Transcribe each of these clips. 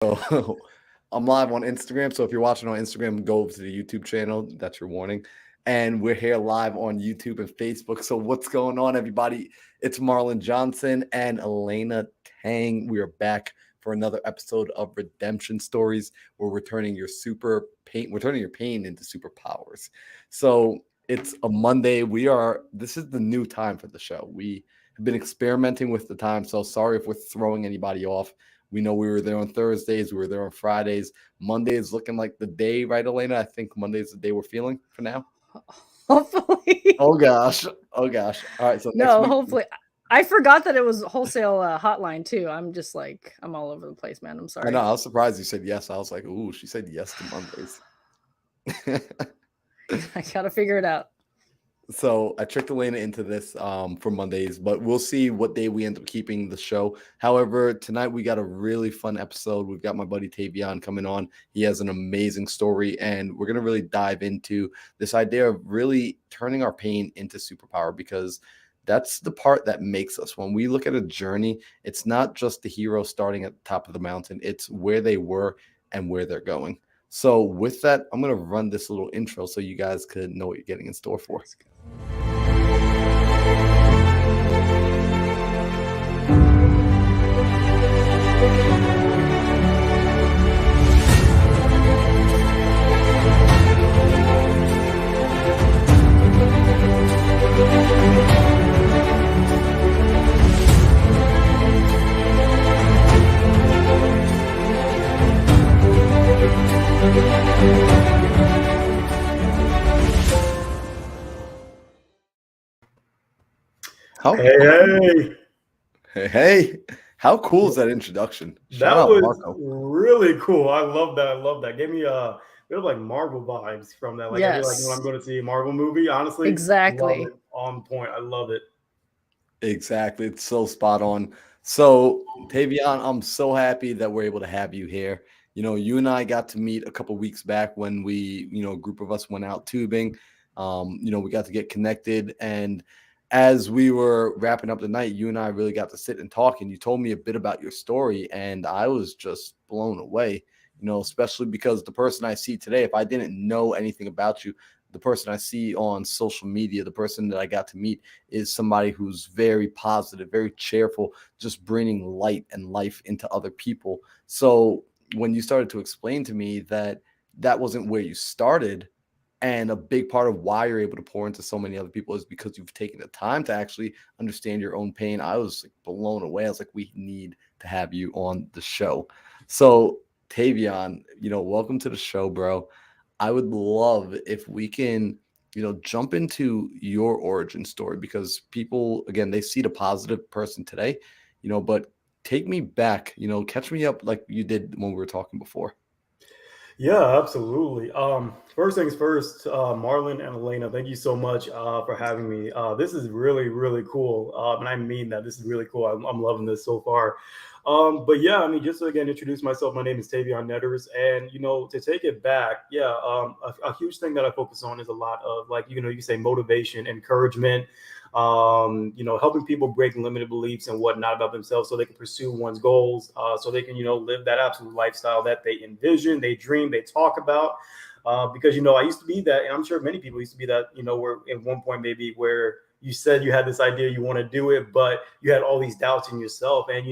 So I'm live on Instagram. So if you're watching on Instagram, go over to the YouTube channel. That's your warning. And we're here live on YouTube and Facebook. So what's going on, everybody? It's Marlon Johnson and Elena Tang. We are back for another episode of Redemption Stories, where we're turning your pain into superpowers. So it's a Monday. This is the new time for the show. We have been experimenting with the time. So sorry if we're throwing anybody off. We know we were there on Thursdays. We were there on Fridays. Monday is looking like the day, right, Elena? I think Monday is the day we're feeling for now. Hopefully. Oh gosh. Oh gosh. All right. So next No, week. hopefully. I forgot that it was wholesale hotline too. I'm just like, I'm all over the place, man. I'm I know. sorry. I was surprised you said yes. I was like, ooh, she said yes to Mondays. I gotta figure it out. So I tricked Elena into this for Mondays, but we'll see what day we end up keeping the show. However, tonight we got a really fun episode. We've got my buddy Tavion coming on. He has an amazing story, and we're gonna really dive into this idea of really turning our pain into superpower, because that's the part that makes us. When we look at a journey, it's not just the hero starting at the top of the mountain; it's where they were and where they're going. So with that, I'm gonna run this little intro so you guys could know what you're getting in store for. How hey, how cool is that introduction? Shout That out was Marco. really cool. I love that. I love that. Gave me a bit of like Marvel vibes from that. Like I feel like when I'm Yes, going to see a Marvel movie, honestly, love exactly. it. On point. I love it. Exactly. It's so spot on. So, Tavion, I'm so happy that we're able to have you here. You and I got to meet a couple weeks back when a group of us went out tubing. We got to get connected. And as we were wrapping up the night, you and I really got to sit and talk. And you told me a bit about your story. And I was just blown away, especially because the person I see today, if I didn't know anything about you, the person I see on social media, the person that I got to meet, is somebody who's very positive, very cheerful, just bringing light and life into other people. So when you started to explain to me that that wasn't where you started, and a big part of why you're able to pour into so many other people is because you've taken the time to actually understand your own pain, I was like blown away. I was like, we need to have you on the show. So Tavion, welcome to the show, bro. I would love if we can, jump into your origin story, because people, again, they see the positive person today, but take me back, catch me up like you did when we were talking before. Yeah, absolutely. First things first, Marlon and Elena, thank you so much for having me. This is really, really cool. And I mean that this is really cool. I'm loving this so far. But yeah, I mean, just to again introduce myself, my name is Tavion Netters. And, to take it back, yeah, a huge thing that I focus on is a lot of like, you say motivation, encouragement, helping people break limited beliefs and whatnot about themselves so they can pursue one's goals, so they can, live that absolute lifestyle that they envision, they dream, they talk about. Because, I used to be that, and I'm sure many people used to be that, where at one point maybe where you said you had this idea, you want to do it, but you had all these doubts in yourself. And,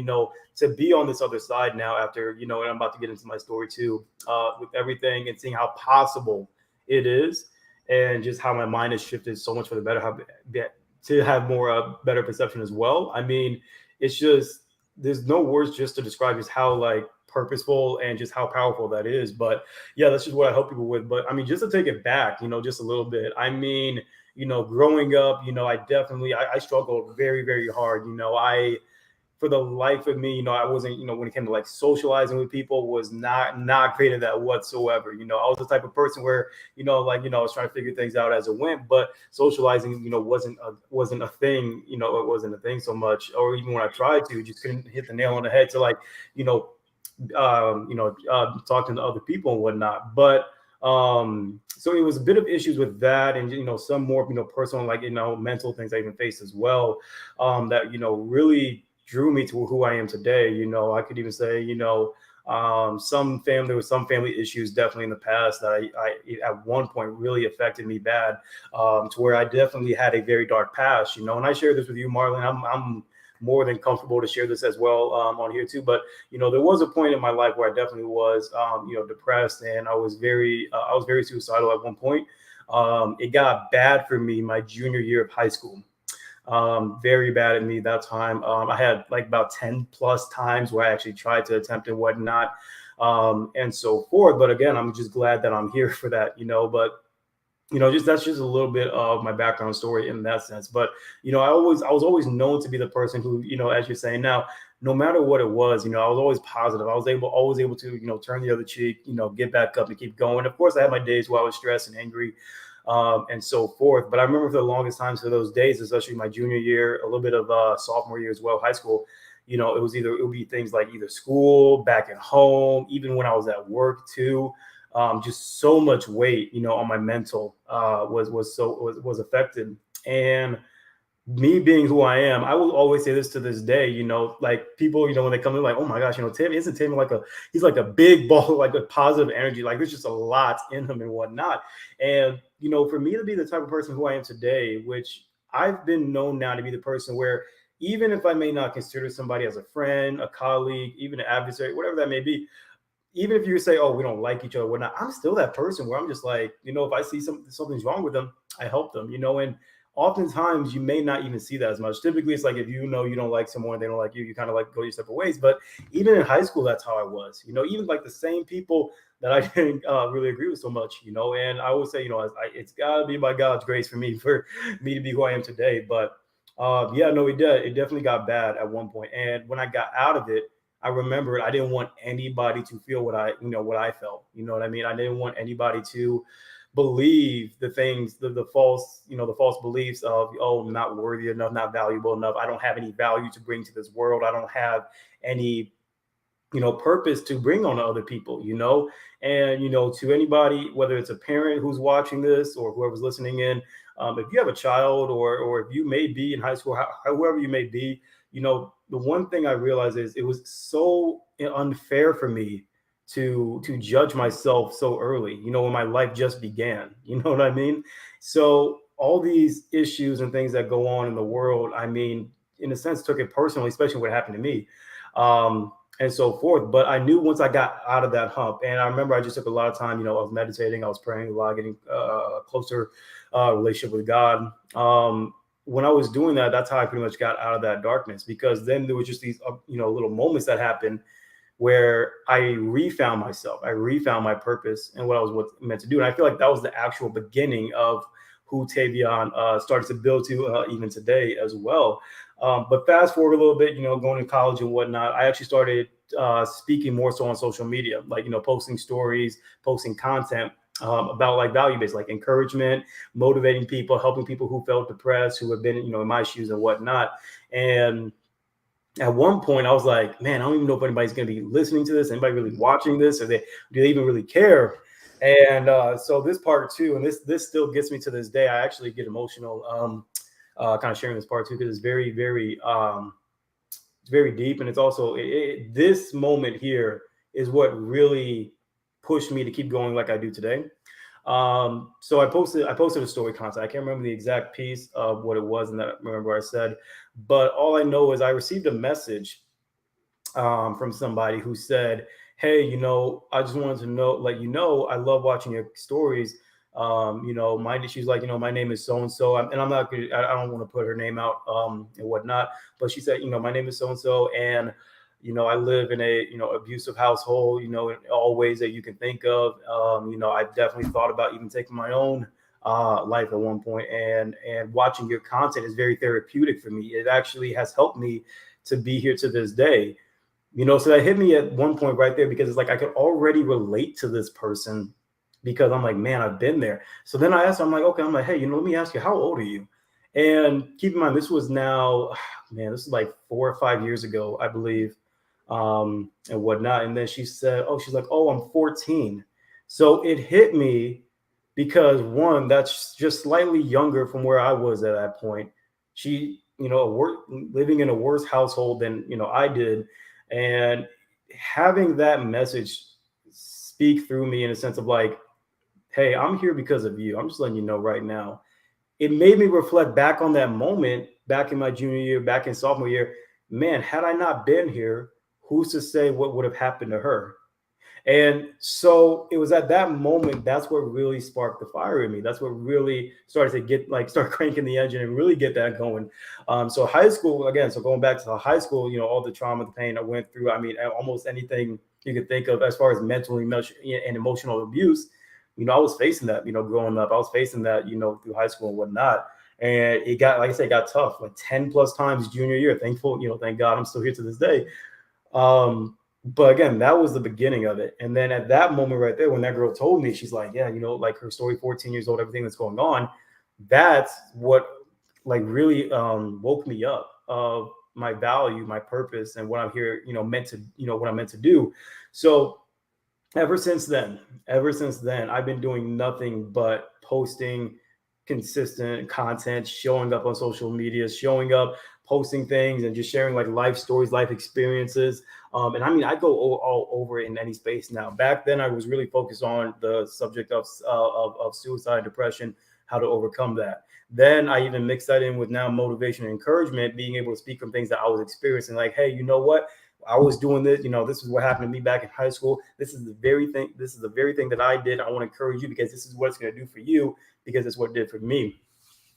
to be on this other side now after, and I'm about to get into my story too, with everything and seeing how possible it is and just how my mind has shifted so much for the better, to have more better perception as well. I mean, it's just there's no words just to describe just how like purposeful and just how powerful that is. But yeah, that's just what I help people with. But I mean, just to take it back, just a little bit. I mean, growing up, I struggled very, very hard. For the life of me, I wasn't, when it came to like socializing with people, was not great at that whatsoever. I was the type of person where, I was trying to figure things out as it went, but socializing, wasn't a thing. It wasn't a thing so much, or even when I tried to, just couldn't hit the nail on the head to like, talking to other people and whatnot. But so it was a bit of issues with that, and some more personal, like mental things I even faced as well, that really drew me to who I am today. I could even say, There was some family issues definitely in the past that I at one point really affected me bad, to where I definitely had a very dark past, and I share this with you, Marlon. I'm more than comfortable to share this as well, on here too. But there was a point in my life where I definitely was, depressed, and I was very suicidal at one point. It got bad for me my junior year of high school. Very bad at me that time. I had like about 10 plus times where I actually tried to attempt and whatnot, and so forth. But again, I'm just glad that I'm here for that, but just that's just a little bit of my background story in that sense. But I was always known to be the person who, as you're saying now, no matter what it was, I was always positive. I was always able to, turn the other cheek, get back up and keep going. Of course, I had my days where I was stressed and angry, and so forth. But I remember for the longest times, for those days, especially my junior year, a little bit of sophomore year as well, high school, it would be things like either school, back at home, even when I was at work too. Just so much weight, on my mental, was affected. And me being who I am, I will always say this to this day, like people, when they come in, like, oh my gosh, Tim, isn't Tim he's like a big ball, like a positive energy, like there's just a lot in him and whatnot. And, for me to be the type of person who I am today, which I've been known now to be the person where even if I may not consider somebody as a friend, a colleague, even an adversary, whatever that may be, even if you say, oh, we don't like each other, whatnot, I'm still that person where I'm just like, if I see something's wrong with them, I help them, and oftentimes you may not even see that as much. Typically, it's like if you don't like someone, they don't like you, you kind of like go your separate ways. But even in high school, that's how I was, even like the same people that I didn't really agree with so much, and I would say, it's got to be by God's grace for me to be who I am today. But yeah, no, it definitely got bad at one point. And when I got out of it, I remember I didn't want anybody to feel what I felt. You know what I mean? I didn't want anybody to believe the things, the false beliefs of, oh, I'm not worthy enough, not valuable enough. I don't have any value to bring to this world. I don't have any, purpose to bring on to other people, and, to anybody, whether it's a parent who's watching this or whoever's listening in, if you have a child or if you may be in high school, however you may be, the one thing I realized is it was so unfair for me to judge myself so early, when my life just began, you know what I mean? So all these issues and things that go on in the world, I mean, in a sense, took it personally, especially what happened to me, and so forth. But I knew once I got out of that hump, and I remember I just took a lot of time, I was meditating, I was praying a lot, getting a closer relationship with God. When I was doing that, that's how I pretty much got out of that darkness, because then there was just these, little moments that happened where I refound myself, I refound my purpose and what I was meant to do. And I feel like that was the actual beginning of who Tavion started to build to even today as well. But fast forward a little bit, going to college and whatnot, I actually started speaking more so on social media, like, posting stories, posting content about like value-based, like encouragement, motivating people, helping people who felt depressed, who have been, in my shoes and whatnot. And at one point I was like, man, I don't even know if anybody's going to be listening to this, anybody really watching this, or do they even really care? And so this part too, and this still gets me to this day. I actually get emotional kind of sharing this part too, because it's very, very, it's very deep. And it's also, this moment here is what really pushed me to keep going like I do today. So I posted a story content. I can't remember the exact piece of what it was, and that I remember what I said, but all I know is I received a message from somebody who said, hey, I just wanted to let you know, I love watching your stories. She's like, my name is so-and-so, and I'm not gonna, I don't want to put her name out and whatnot, but she said, my name is so-and-so, and I live in a, abusive household, in all ways that you can think of. I've definitely thought about even taking my own life at one point, and watching your content is very therapeutic for me. It actually has helped me to be here to this day, so that hit me at one point right there, because it's like I could already relate to this person, because I'm like, man, I've been there. So then I asked her, I'm like, okay, I'm like, hey, let me ask you, how old are you? And keep in mind, this was now, man, this is like 4 or 5 years ago, I believe, and whatnot. And then she's like, oh, I'm 14. So it hit me because, one, that's just slightly younger from where I was at that point. She, living in a worse household than, I did. And having that message speak through me in a sense of like, hey, I'm here because of you. I'm just letting you know right now. It made me reflect back on that moment back in my junior year, back in sophomore year. Man, had I not been here, who's to say what would have happened to her? And so it was at that moment, that's what really sparked the fire in me. That's what really started to get like start cranking the engine and really get that going. So high school, again, so going back to the high school, all the trauma, the pain I went through. I mean, almost anything you could think of as far as mental and emotional abuse, I was facing that, growing up. I was facing that, through high school and whatnot. And it got, like I said, it got tough, like 10 plus times junior year. Thankful, thank God I'm still here to this day. But again, that was the beginning of it. And then at that moment right there, when that girl told me, she's like, yeah, like her story, 14 years old, everything that's going on, that's what like really woke me up of my value, my purpose, and what I'm here, meant to, what I'm meant to do. So ever since then, I've been doing nothing but posting consistent content, showing up on social media, showing up, posting things, and just sharing like life stories, life experiences. And I mean, I go all over in any space now. Back then, I was really focused on the subject of suicide, depression, how to overcome that. Then I even mix that in with now motivation and encouragement, being able to speak from things that I was experiencing. Like, hey, you know what? I was doing this, this is what happened to me back in high school. This is the very thing that I did. I want to encourage you because this is what it's going to do for you, because it's what it did for me.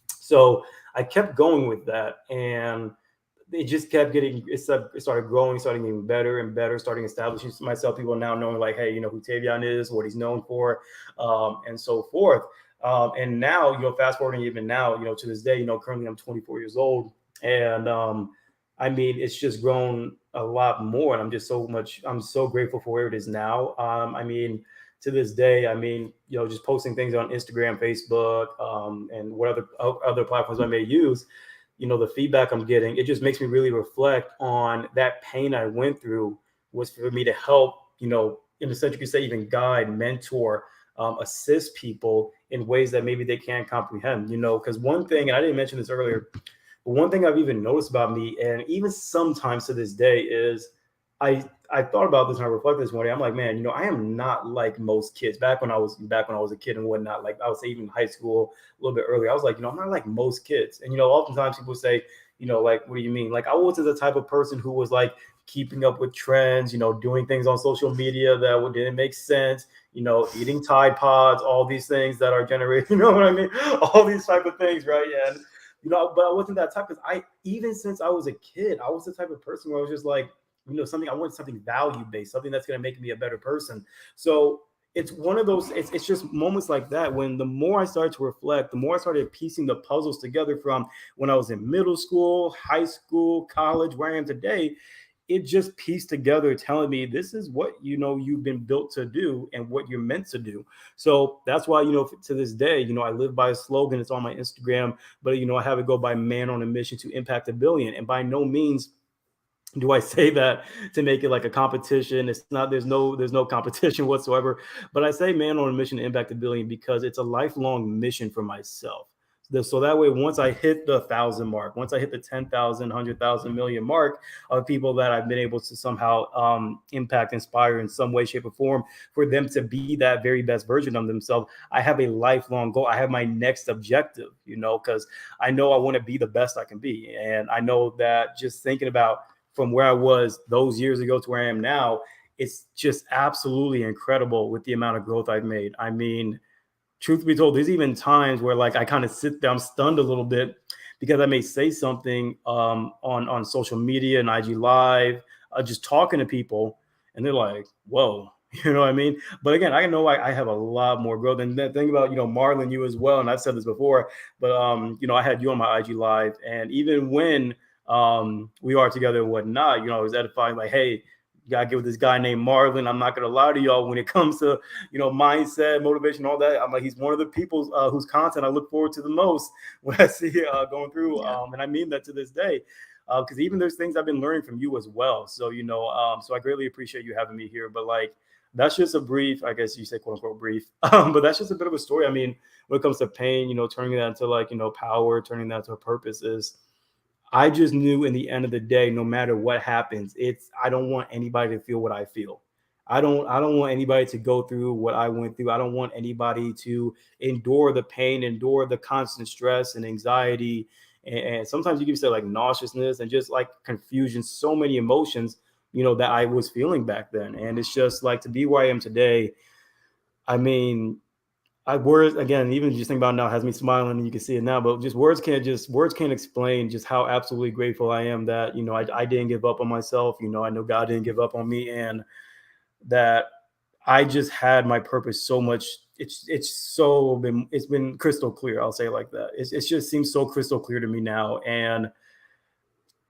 So I kept going with that, and it just kept getting, it started growing, starting getting better and better, starting establishing myself, people now knowing like, hey, who Tavion is, what he's known for, and so forth. And now, fast forwarding even now, to this day, currently I'm 24 years old, and I mean, it's just grown a lot more, and I'm so grateful for where it is now. I mean, to this day, I mean, just posting things on Instagram, Facebook, and what other platforms I may use, the feedback I'm getting, it just makes me really reflect on that pain I went through was for me to help, in a sense you could say even guide, mentor, assist people in ways that maybe they can't comprehend, because one thing, and I didn't mention this earlier, but one thing I've even noticed about me, and even sometimes to this day, is I thought about this and I reflected this morning. I'm like, man, I am not like most kids. Back when I was a kid and whatnot, like I would say even high school, a little bit earlier, I was like, I'm not like most kids. And oftentimes people say, like, what do you mean? Like I wasn't the type of person who was like keeping up with trends, doing things on social media that didn't make sense, eating Tide Pods, all these things that are generated, you know what I mean? All these type of things, right? And but I wasn't that type, because even since I was a kid, I was the type of person where I was just like, I want something value based, something that's going to make me a better person. So it's one of those, it's just moments like that when the more I started to reflect, the more I started piecing the puzzles together from when I was in middle school, high school, college, where I am today. It just pieced together telling me this is what you've been built to do and what you're meant to do. So that's why to this day I live by a slogan. It's on my Instagram, but I have it go by man on a mission to impact a billion. And by no means do I say that to make it like a competition. It's not, there's no competition whatsoever, but I say man on a mission to impact a billion because it's a lifelong mission for myself. So that way, once I hit the 1,000 mark, once I hit the 10,000, 100,000, million mark of people that I've been able to somehow impact, inspire in some way, shape, or form, for them to be that very best version of themselves, I have a lifelong goal. I have my next objective, because I know I want to be the best I can be. And I know that just thinking about from where I was those years ago to where I am now, it's just absolutely incredible with the amount of growth I've made. I mean, truth be told, there's even times where like I kind of sit there, I'm stunned a little bit because I may say something on social media and IG Live, just talking to people, and they're like, "Whoa." You know what I mean? But again, I know I have a lot more growth. And that thing about, Marlon, you as well, and I've said this before, but I had you on my IG Live, and even when we are together and whatnot, I was edifying like, hey, you gotta get with this guy named Marlon. I'm not gonna lie to y'all when it comes to mindset, motivation, all that. I'm like, he's one of the people whose content I look forward to the most when I see going through. Yeah. And I mean that to this day, because even there's things I've been learning from you as well. So so I greatly appreciate you having me here. But like, that's just a brief, I guess you say, quote unquote brief, but that's just a bit of a story. I mean, when it comes to pain, turning that into like power, turning that into a purpose is, I just knew in the end of the day, no matter what happens, I don't want anybody to feel what I feel. I don't want anybody to go through what I went through. I don't want anybody to endure the pain, endure the constant stress and anxiety. And sometimes you can say like nauseousness and just like confusion, so many emotions, that I was feeling back then. And it's just like to be where I am today. I mean, words again, even just think about it now has me smiling, and you can see it now. But just words can't explain just how absolutely grateful I am that I didn't give up on myself. I know God didn't give up on me, and that I just had my purpose so much. It's been crystal clear. I'll say it like that. It's just seems so crystal clear to me now, and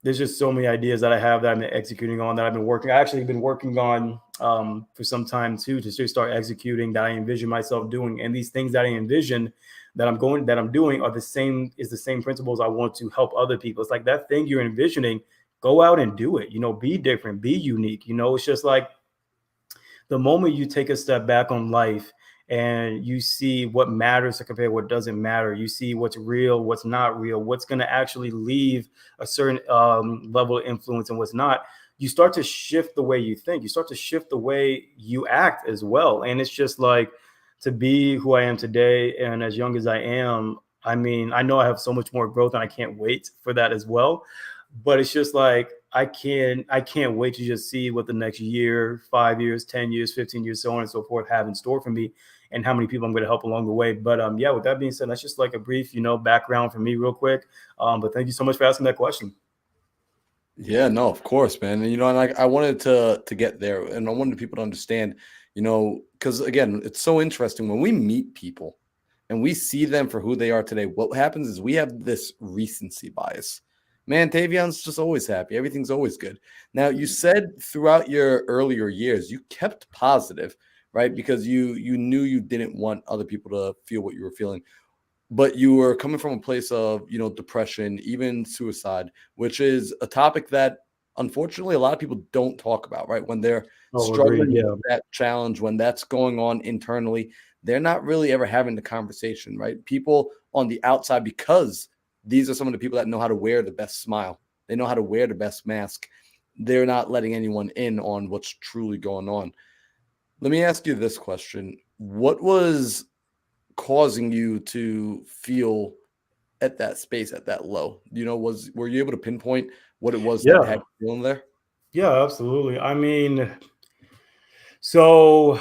there's just so many ideas that I have that I've been executing on, that I've been working. I actually been working on for some time too, to start executing, that I envision myself doing. And these things that I envision that I'm doing are the same principles I want to help other people. It's like that thing you're envisioning, go out and do it, be different, be unique. It's just like the moment you take a step back on life and you see what matters to compare what doesn't matter, you see what's real, what's not real, what's going to actually leave a certain level of influence and what's not, you start to shift the way you think, you start to shift the way you act as well. And it's just like, to be who I am today and as young as I am, I mean, I know I have so much more growth and I can't wait for that as well. But it's just like, I can't wait to just see what the next year, 5 years, 10 years, 15 years, so on and so forth have in store for me, and how many people I'm going to help along the way. But yeah, with that being said, that's just like a brief, background for me real quick. But thank you so much for asking that question. Yeah, no, of course, man. And and I wanted to get there, and I wanted people to understand, because again, it's so interesting when we meet people and we see them for who they are today. What happens is we have this recency bias. Man, Tavion's just always happy. Everything's always good. Now, you said throughout your earlier years, you kept positive, right? Because you knew you didn't want other people to feel what you were feeling, but you were coming from a place of depression, even suicide, which is a topic that unfortunately a lot of people don't talk about, right? When they're Oh, agreed. struggling Yeah. with that challenge, when that's going on internally, they're not really ever having the conversation, right? People on the outside, because these are some of the people that know how to wear the best smile, they know how to wear the best mask, they're not letting anyone in on what's truly going on. Let me ask you this question. What was causing you to feel at that space, at that low? Were you able to pinpoint what it was that Yeah. had you feeling there? Yeah, absolutely. I mean, so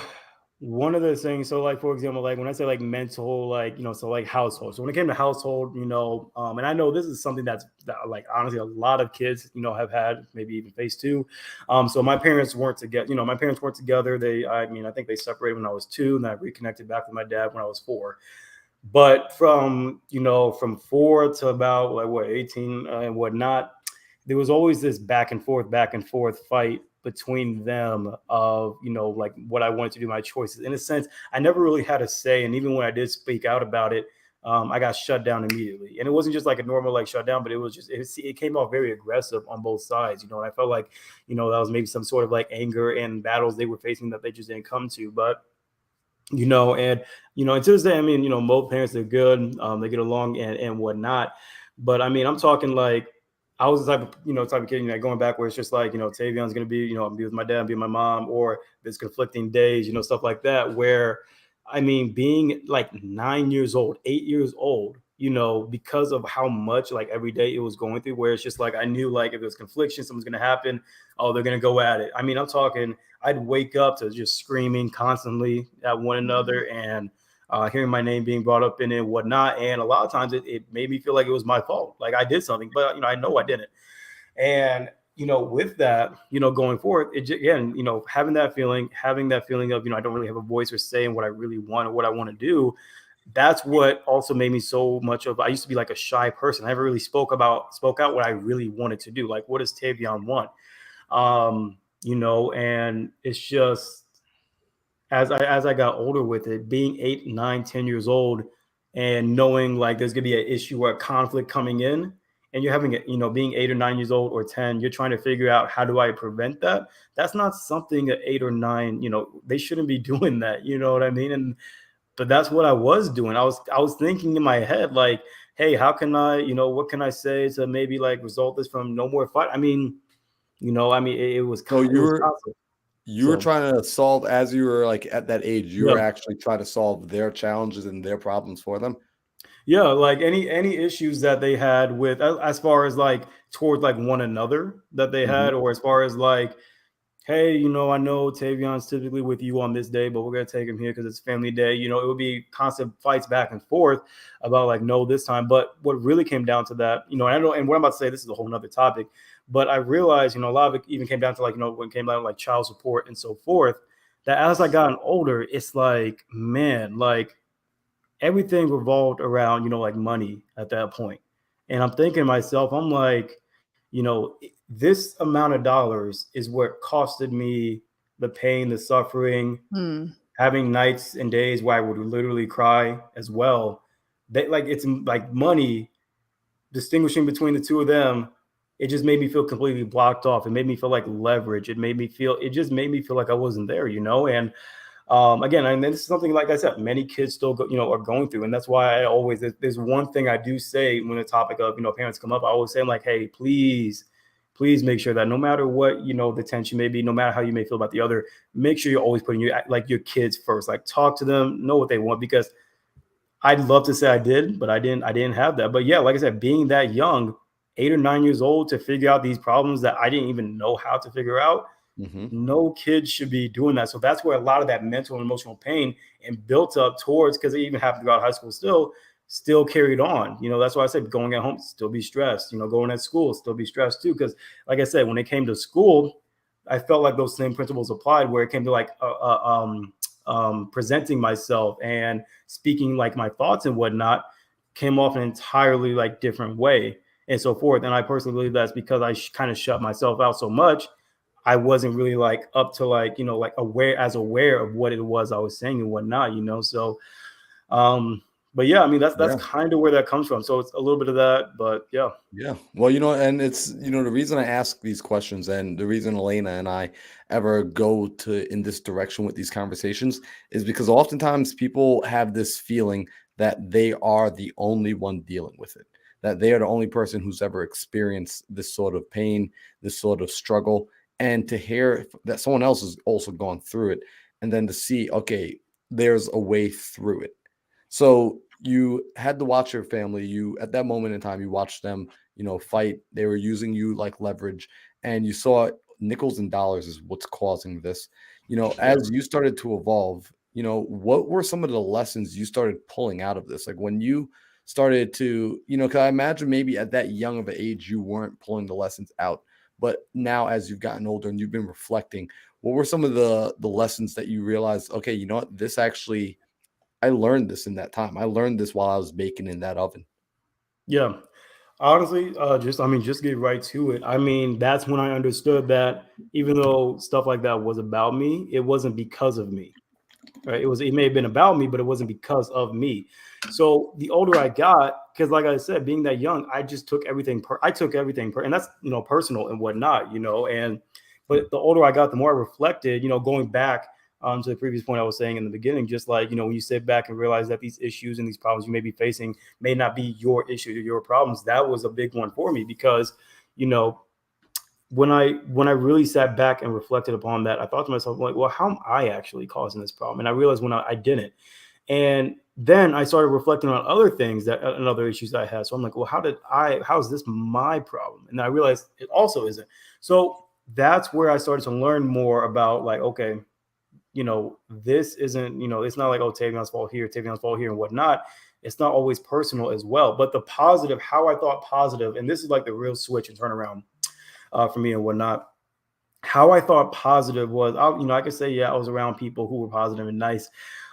one of the things, so like for example, like when I say like mental, like so like household. So when it came to household, and I know this is something that like honestly a lot of kids, have had, maybe even face too. So my parents weren't together. My parents weren't together. I think they separated when I was 2, and I reconnected back with my dad when I was 4. But from 4 to about like what 18 and whatnot, there was always this back and forth fight between them of like what I wanted to do, my choices. In a sense, I never really had a say, and even when I did speak out about it, I got shut down immediately. And it wasn't just like a normal like shutdown, but it was just it came off very aggressive on both sides. And I felt like that was maybe some sort of like anger and battles they were facing that they just didn't come to. But and and to this day, I mean, both parents are good, they get along and whatnot. But I mean, I'm talking like I was the type of kid, going back where it's just like, Tavion's gonna be, I'll be with my dad, be with my mom, or there's conflicting days, stuff like that. Where I mean, being like 9 years old, 8 years old, because of how much like every day it was going through, where it's just like I knew like if there's confliction, something's gonna happen, oh, they're gonna go at it. I mean, I'm talking, I'd wake up to just screaming constantly at one another, and hearing my name being brought up in it and whatnot. And a lot of times it made me feel like it was my fault, like I did something, but I know I didn't. And with that, going forward, again, having that feeling of, I don't really have a voice or say in what I really want or what I want to do. That's what also made me so much of, I used to be like a shy person. I never really spoke out what I really wanted to do. Like, what does Tavion want? And it's just, as I got older with it, being 8, 9, 10 years old, and knowing like there's gonna be an issue or a conflict coming in, and you're having it, being 8 or 9 years old or 10, you're trying to figure out how do I prevent that. That's not something at 8 or 9, they shouldn't be doing that. You know what I mean? But that's what I was doing. I was thinking in my head, like, hey, how can I, what can I say to maybe like result this from no more fight? I mean, it was So it was constant. you were So trying to solve as you were like at that age, you yeah. were actually trying to solve their challenges and their problems for them. Yeah, like any issues that they had with as far as like towards like one another that they Mhm. had, or as far as like, hey, I know Tavion's typically with you on this day, but we're gonna take him here because it's family day. It would be constant fights back and forth about like, no, this time. But what really came down to that, and I know, and what I'm about to say, this is a whole nother topic, but I realized, a lot of it even came down to like, when it came down to like child support and so forth, that as I gotten older, it's like, man, like everything revolved around, like money at that point. And I'm thinking to myself, I'm like, this amount of dollars is what costed me the pain, the suffering, Hmm. having nights and days where I would literally cry as well. That like it's like money, distinguishing between the two of them, it just made me feel completely blocked off. It made me feel like leverage. It just made me feel like I wasn't there, and again, and this is something like I said, many kids still are going through, and that's why I always there's one thing I do say when the topic of parents come up. I always say, I'm like, hey, please make sure that no matter what the tension may be, no matter how you may feel about the other, make sure you're always putting your kids first. Like talk to them, know what they want, because I'd love to say I did, but I didn't have that. But yeah, like I said, being that young, 8 or 9 years old, to figure out these problems that I didn't even know how to figure out, Mhm. no kid should be doing that. So that's where a lot of that mental and emotional pain and built up towards, because it even happened throughout high school still carried on. That's why I said going at home, still be stressed, going at school, still be stressed too. Because like I said, when it came to school, I felt like those same principles applied where it came to like presenting myself and speaking like my thoughts and whatnot, came off an entirely like different way and so forth. And I personally believe that's because I kind of shut myself out so much. I wasn't really like up to like, like aware of what it was I was saying and whatnot. So, but yeah, I mean, that's Yeah. kind of where that comes from. So it's a little bit of that, but yeah. Yeah. Well, and it's, the reason I ask these questions and the reason Elena and I ever go to in this direction with these conversations is because oftentimes people have this feeling that they are the only one dealing with it, that they are the only person who's ever experienced this sort of pain, this sort of struggle. And to hear that someone else has also gone through it and then to see, okay, there's a way through it. So you had to watch your family. You, at that moment in time, you watched them fight. They were using you like leverage, and you saw nickels and dollars is what's causing this. Yeah. As you started to evolve, what were some of the lessons you started pulling out of this? Like when you started to, because I imagine maybe at that young of an age, you weren't pulling the lessons out. But now, as you've gotten older and you've been reflecting, what were some of the lessons that you realized? Okay, you know what? This actually, I learned this in that time. I learned this while I was baking in that oven. Yeah. Honestly, just get right to it. I mean, that's when I understood that even though stuff like that was about me, it wasn't because of me. Right? It may have been about me, but it wasn't because of me. So the older I got, because like I said, being that young, I just took everything and that's personal and whatnot, and but the older I got, the more I reflected, going back to the previous point I was saying in the beginning, just like when you sit back and realize that these issues and these problems you may be facing may not be your issue or your problems. That was a big one for me because you know when I really sat back and reflected upon that, I thought to myself, like, well, how am I actually causing this problem? And I realized when I didn't. And then I started reflecting on other things and other issues that I had. So I'm like, well, how is this my problem? And I realized it also isn't. So that's where I started to learn more about like, okay, this isn't, it's not like, oh, Tavion's fault here and whatnot. It's not always personal as well. But the positive, how I thought positive, and this is like the real switch and turnaround for me and whatnot. How I thought positive was, I could say, yeah, I was around people who were positive and nice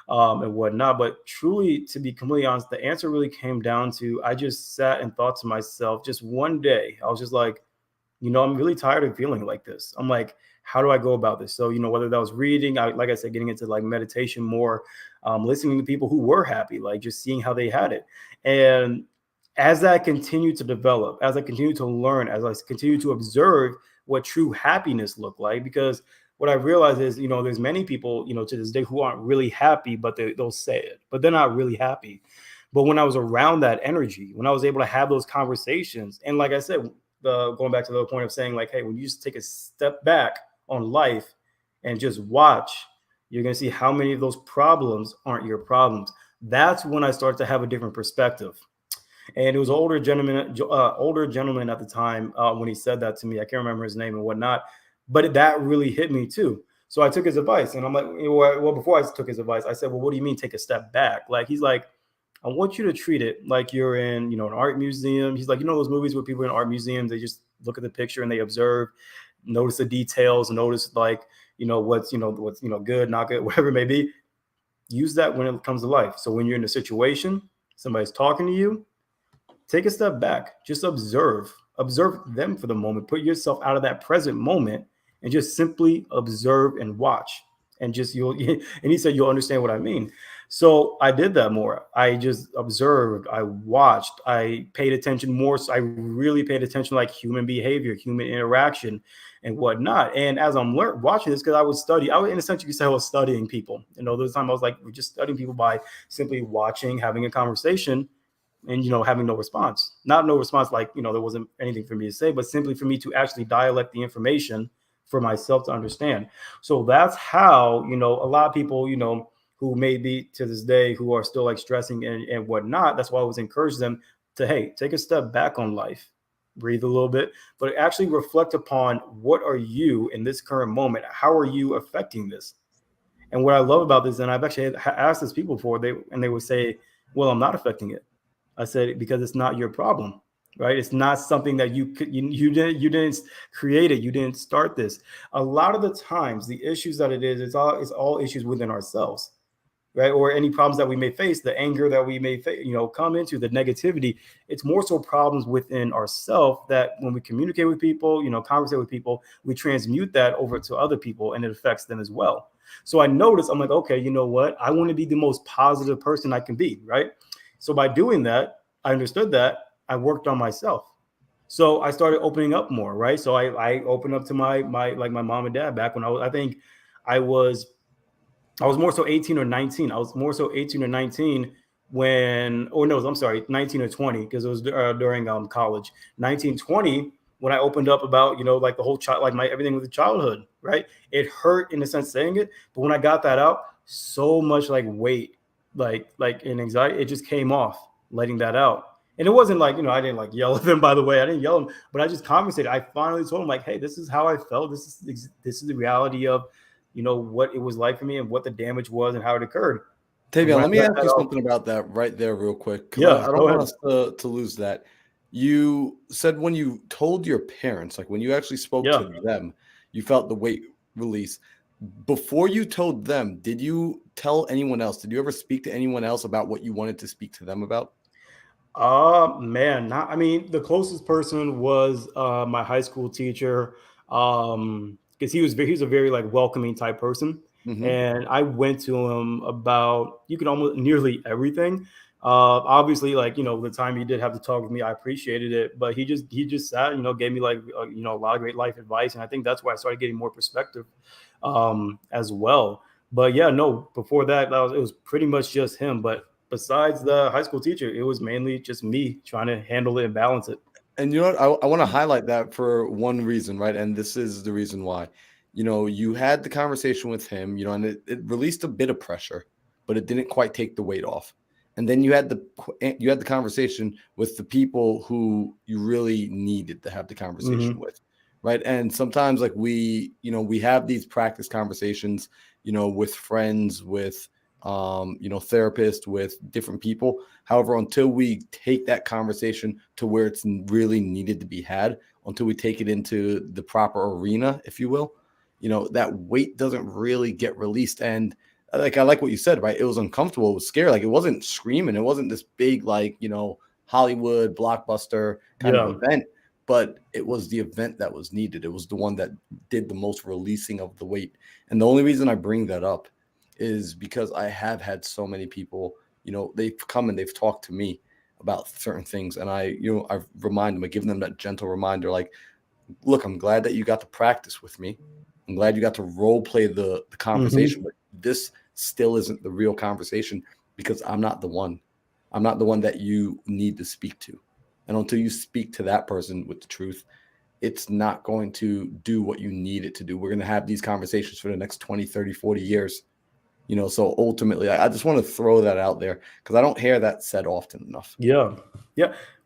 and whatnot. But truly, to be completely honest, the answer really came down to I just sat and thought to myself, just one day, I was just like, I'm really tired of feeling like this. I'm like, how do I go about this? So, whether that was reading, like I said, getting into like meditation more, listening to people who were happy, like just seeing how they had it. And as I continued to develop, as I continued to learn, as I continued to observe what true happiness looked like, because what I realized is, there's many people, to this day who aren't really happy, but they'll say it, but they're not really happy. But when I was around that energy, when I was able to have those conversations, and like I said, going back to the point of saying like, hey, when you just take a step back on life and just watch, you're going to see how many of those problems aren't your problems. That's when I started to have a different perspective. And it was an older gentleman at the time when he said that to me. I can't remember his name and whatnot, but that really hit me too. So I took his advice, and I'm like, well, before I took his advice, I said, well, what do you mean take a step back? Like, he's like, I want you to treat it like you're in, an art museum. He's like, those movies where people in art museums, they just look at the picture and they observe, notice the details, notice like, what's good, not good, whatever it may be. Use that when it comes to life. So when you're in a situation, somebody's talking to you, take a step back, just observe them for the moment, put yourself out of that present moment and just simply observe and watch. And and he said, you'll understand what I mean. So I did that more. I just observed, I watched, I paid attention more. So I really paid attention, like human behavior, human interaction and whatnot. And as I'm watching this, because I would study, in a sense, you could say I was studying people. This time I was like, we're just studying people by simply watching, having a conversation, and having no response. Not no response, like there wasn't anything for me to say, but simply for me to actually dialect the information for myself to understand. So that's how a lot of people who may be to this day who are still like stressing and whatnot. That's why I always encourage them to, hey, take a step back on life, breathe a little bit, but actually reflect upon what are you in this current moment? How are you affecting this? And what I love about this, and I've actually asked this people before, they would say, well, I'm not affecting it. I said, because it's not your problem, right? It's not something that you didn't create it. You didn't start this. A lot of the times, the issues that it's all issues within ourselves, right? Or any problems that we may face, the anger that we may come into, the negativity. It's more so problems within ourselves that when we communicate with people, conversate with people, we transmute that over to other people, and it affects them as well. So I noticed, I'm like, okay, you know what? I want to be the most positive person I can be, right? So by doing that, I understood that I worked on myself. So I started opening up more, right? So I opened up to my mom and dad back when I think I was more so 18 or 19. I was more so 18 or 19 when, or no, I'm sorry, 19 or 20, because it was during college. 19, 20, when I opened up about, like the whole child, like my everything with the childhood, right? It hurt in a sense saying it, but when I got that out, so much like weight, like in anxiety, it just came off letting that out. And it wasn't like, I didn't like yell at them, by the way. I didn't yell at them, but I just conversated. I finally told them like, hey, this is how I felt. This is the reality of, what it was like for me and what the damage was and how it occurred. Tavion, let me ask you something about that right there real quick. Yeah, I don't want us to lose that. You said when you told your parents, like when you actually spoke to them, you felt the weight release. Before you told them, did you tell anyone else? Did you ever speak to anyone else about what you wanted to speak to them about? Man, the closest person was my high school teacher. Because he was a very like welcoming type person. Mm-hmm. And I went to him about almost nearly everything. Obviously, like the time he did have to talk with me, I appreciated it. But he just sat, gave me like a lot of great life advice, and I think that's why I started getting more perspective, as well. But yeah, no, before that, it was pretty much just him. But besides the high school teacher, it was mainly just me trying to handle it and balance it. And you know what? I want to highlight that for one reason, right? And this is the reason why. You had the conversation with him, and it released a bit of pressure, but it didn't quite take the weight off. And then you had the conversation with the people who you really needed to have the conversation with, right? And sometimes like we have these practice conversations, with friends, with therapists, with different people. However, until we take that conversation to where it's really needed to be had, until we take it into the proper arena, if you will, that weight doesn't really get released. And like, I like what you said, right? It was uncomfortable. It was scary. Like, it wasn't screaming. It wasn't this big, like, Hollywood blockbuster kind of event, but it was the event that was needed. It was the one that did the most releasing of the weight. And the only reason I bring that up is because I have had so many people, they've come and they've talked to me about certain things. And I remind them, I give them that gentle reminder, like, look, I'm glad that you got to practice with me. I'm glad you got to role play the conversation, but this still isn't the real conversation because I'm not the one. I'm not the one that you need to speak to. And until you speak to that person with the truth, it's not going to do what you need it to do. We're going to have these conversations for the next 20, 30, 40 years. So ultimately, I just want to throw that out there because I don't hear that said often enough. Yeah.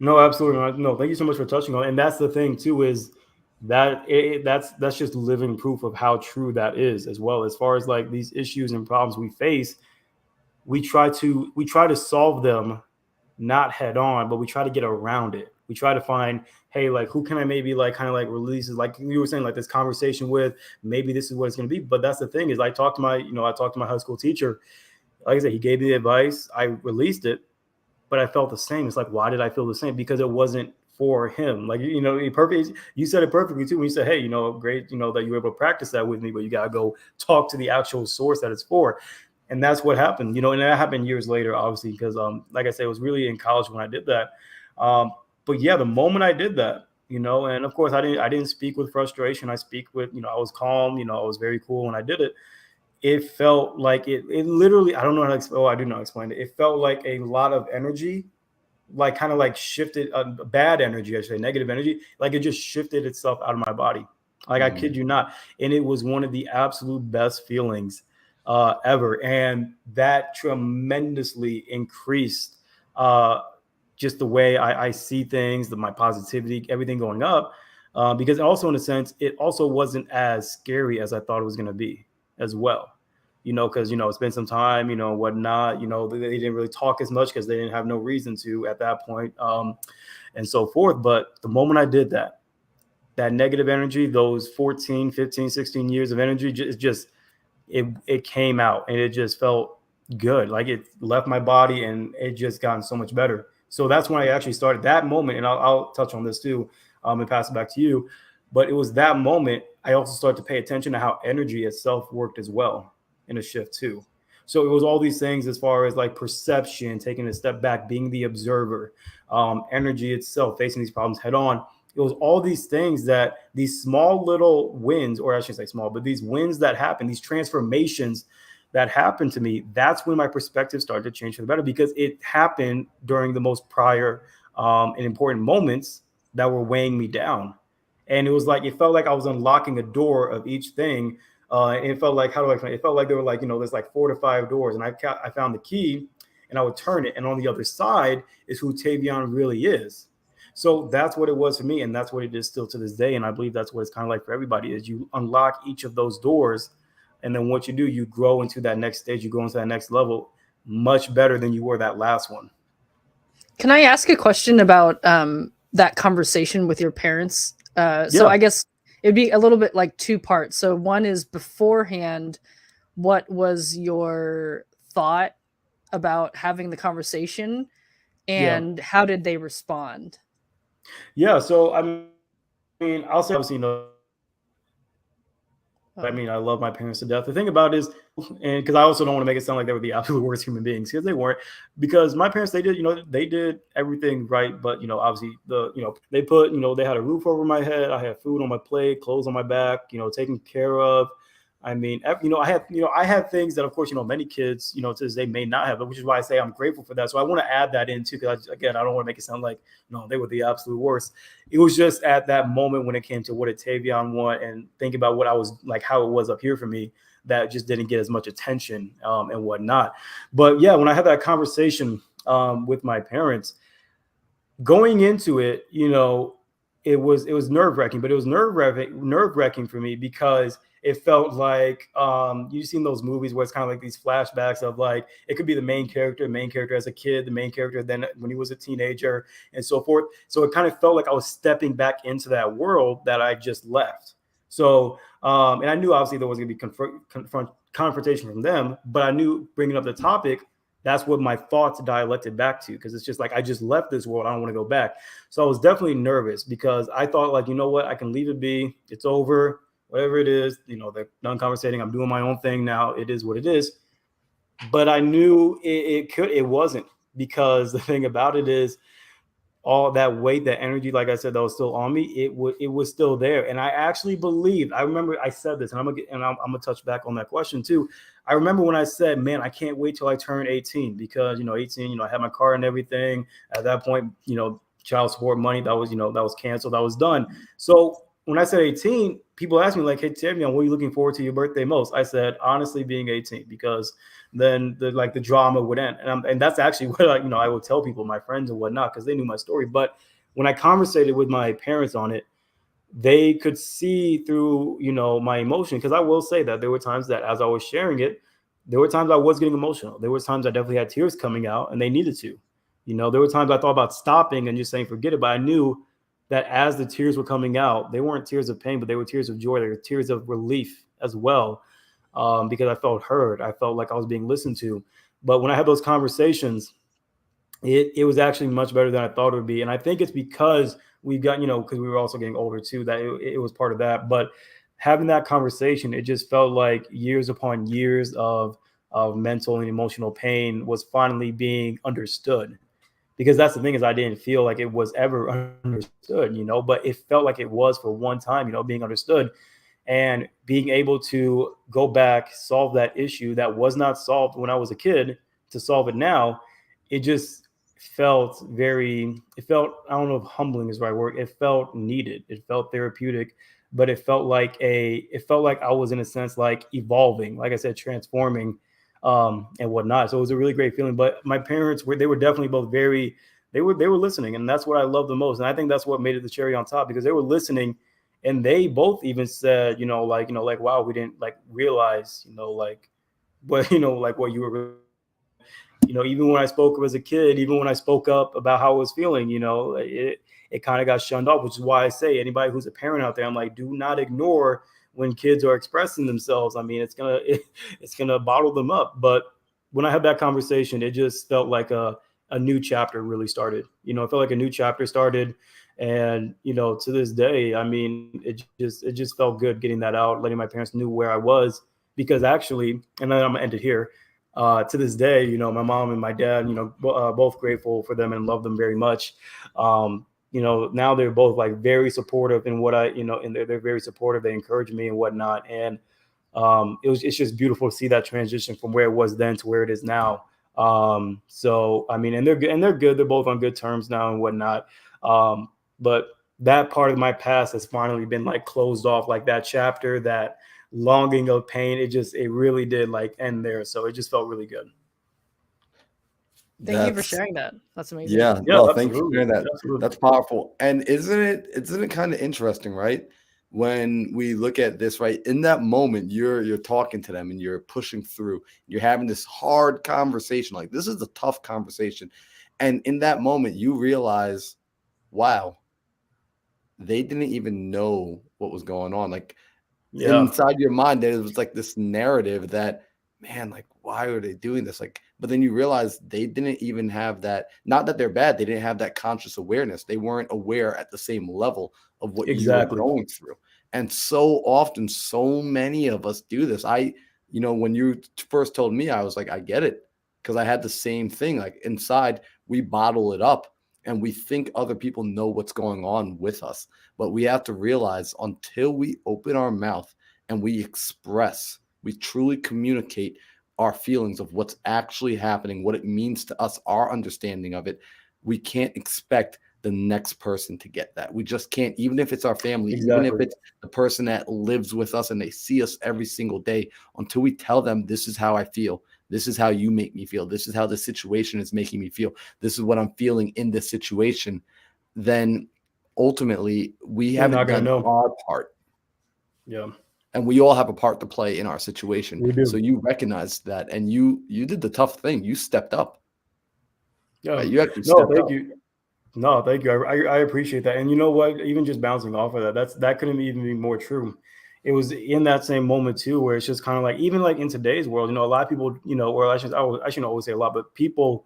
No, absolutely. No, thank you so much for touching on it. And that's the thing too, is that that's just living proof of how true that is as well. As far as like these issues and problems we face, we try to solve them not head on, but we try to get around it. We try to find, hey, like who can I maybe like kind of like release, like you were saying, like this conversation with, maybe this is what it's going to be. But that's the thing, is I talked to my high school teacher. Like I said, he gave me the advice. I released it, but I felt the same. It's like, why did I feel the same? Because it wasn't for him. Like, you said it perfectly too. When you said, hey, great, that you were able to practice that with me, but you got to go talk to the actual source that it's for. And that's what happened, and that happened years later, obviously, because like I said, it was really in college when I did that. But yeah, the moment I did that, and of course I didn't speak with frustration. I speak with, I was calm, I was very cool when I did it. It felt like it literally, I don't know how to explain. Oh, I do not explain it. It felt like a lot of energy, like kind of like shifted, bad energy, I should say, negative energy. Like it just shifted itself out of my body. Like I kid you not. And it was one of the absolute best feelings ever. And that tremendously increased just the way I see things, my positivity, everything going up. Because also in a sense, it also wasn't as scary as I thought it was going to be as well, because, it's been some time, whatnot, they didn't really talk as much because they didn't have no reason to at that point, and so forth. But the moment I did that negative energy, those 14, 15, 16 years of energy, it came out, and it just felt good. Like it left my body, and it just gotten so much better. So that's when I actually started that moment. And I'll touch on this too, and pass it back to you. But it was that moment I also started to pay attention to how energy itself worked as well in a shift too. So it was all these things as far as like perception, taking a step back, being the observer, energy itself, facing these problems head on. It was all these things, that these small little wins, or I shouldn't say small, but these wins that happen, these transformations that happened to me, that's when my perspective started to change for the better, because it happened during the most prior and important moments that were weighing me down. And it was like, it felt like I was unlocking a door of each thing. And it felt like, how do I explain it? It felt like there were like, there's like 4 to 5 doors, and I found the key, and I would turn it. And on the other side is who Tavion really is. So that's what it was for me. And that's what it is still to this day. And I believe that's what it's kind of like for everybody, is you unlock each of those doors. And then what you do, you grow into that next stage, you go into that next level much better than you were that last one. Can I ask a question about that conversation with your parents? So I guess it'd be a little bit like 2 parts. So one is beforehand, what was your thought about having the conversation, and how did they respond? Yeah. So, I mean, I'll say, obviously, I love my parents to death. The thing about it is, and because I also don't want to make it sound like they were the absolute worst human beings, because they weren't. Because my parents, they did everything right. But, obviously they put, they had a roof over my head. I had food on my plate, clothes on my back, taken care of. I mean, I have things that, of course, many kids, to this day may not have, but which is why I say I'm grateful for that. So I want to add that in too, because again, I don't want to make it sound like, no, they were the absolute worst. It was just at that moment when it came to what did Tavion want, and think about what I was like, how it was up here for me, that just didn't get as much attention and whatnot. But yeah, when I had that conversation with my parents, going into it, it was nerve-wracking, but it was nerve-wracking for me, because it felt like you've seen those movies where it's kind of like these flashbacks of like, it could be the main character as a kid, the main character then when he was a teenager, and so forth. So it kind of felt like I was stepping back into that world that I just left. So and I knew obviously there was going to be confrontation from them, but I knew bringing up the topic, that's what my thoughts dialected back to, because it's just like, I just left this world, I don't want to go back. So I was definitely nervous, because I thought like, you know what, I can leave it be, it's over, whatever it is, they're done conversating, I'm doing my own thing now, it is what it is. But I knew it wasn't, because the thing about it is, all that weight, that energy, like I said, that was still on me, it was still there. And I actually believed, I remember I said this, and I'm gonna touch back on that question too. I remember when I said, man, I can't wait till I turn 18, because 18, I had my car and everything. At that point, child support money, that was canceled, that was done. So when I said 18, people asked me like, hey, Tavion, what are you looking forward to your birthday most? I said, honestly, being 18, because then the drama would end. And that's actually what I would tell people, my friends and whatnot, because they knew my story. But when I conversated with my parents on it, they could see through, my emotion. Because I will say that there were times that as I was sharing it, there were times I was getting emotional. There were times I definitely had tears coming out, and they needed to. There were times I thought about stopping and just saying, forget it. But I knew that as the tears were coming out, they weren't tears of pain, but they were tears of joy. They were tears of relief as well. Because I felt heard. I felt like I was being listened to. But when I had those conversations, it was actually much better than I thought it would be. And I think it's because we got, because we were also getting older too, that it was part of that. But having that conversation, it just felt like years upon years of mental and emotional pain was finally being understood. Because that's the thing, is I didn't feel like it was ever understood, but it felt like it was for one time, being understood. And being able to go back, solve that issue that was not solved when I was a kid, to solve it now, it just felt I don't know if humbling is the right word. It felt needed. It felt therapeutic, but it felt like I was, in a sense, like evolving, like I said, transforming, and whatnot. So it was a really great feeling. But my parents they were definitely both they were listening. And that's what I love the most. And I think that's what made it the cherry on top, because they were listening. And they both even said, wow, we didn't realize, like what, like what you were, even when I spoke up as a kid, even when I spoke up about how I was feeling, it kind of got shunned off, which is why I say, anybody who's a parent out there, I'm like, do not ignore when kids are expressing themselves. I mean, it's gonna bottle them up. But when I had that conversation, it just felt like a new chapter really started. It felt like a new chapter started. And, to this day, I mean, it just felt good getting that out, letting my parents knew where I was. Because actually, and then I'm gonna end it here, to this day, my mom and my dad, both grateful for them and love them very much. Now they're both very supportive in what and they're very supportive. They encourage me and whatnot. And it's just beautiful to see that transition from where it was then to where it is now. So, I mean, and they're good. They're both on good terms now and whatnot. But that part of my past has finally been closed off, that chapter, that longing of pain. It really did end there. So it just felt really good. Thank you for sharing that. That's amazing. Yeah, no, thank you for sharing that. Absolutely. That's powerful. And isn't it kind of interesting, right? When we look at this, right, in that moment, you're talking to them and you're pushing through. You're having this hard conversation. This is a tough conversation. And in that moment, you realize, wow, they didn't even know what was going on. Inside your mind, there was this narrative that, man, why are they doing this? But then you realize they didn't even have that, not that they're bad, they didn't have that conscious awareness. They weren't aware at the same level of what you were going through. And so often, so many of us do this. When you first told me, I was like, I get it. Because I had the same thing. Inside, we bottle it up and we think other people know what's going on with us. But we have to realize, until we open our mouth and we express, we truly communicate our feelings of what's actually happening, what it means to us, our understanding of it, we can't expect the next person to get that. We just can't, even if it's our family, even if it's the person that lives with us and they see us every single day, until we tell them, this is how I feel. This is how you make me feel. This is how the situation is making me feel. This is what I'm feeling in this situation. Then ultimately, we haven't done our part. Yeah. And we all have a part to play in our situation. We do. So you recognize that, and you did the tough thing. You stepped up. Yeah. Right? You actually stepped up. No, thank you. I appreciate that. And you know what? Even just bouncing off of that couldn't even be more true. It was in that same moment too, where it's just kind of even in today's world, a lot of people, or I shouldn't always say a lot, but people,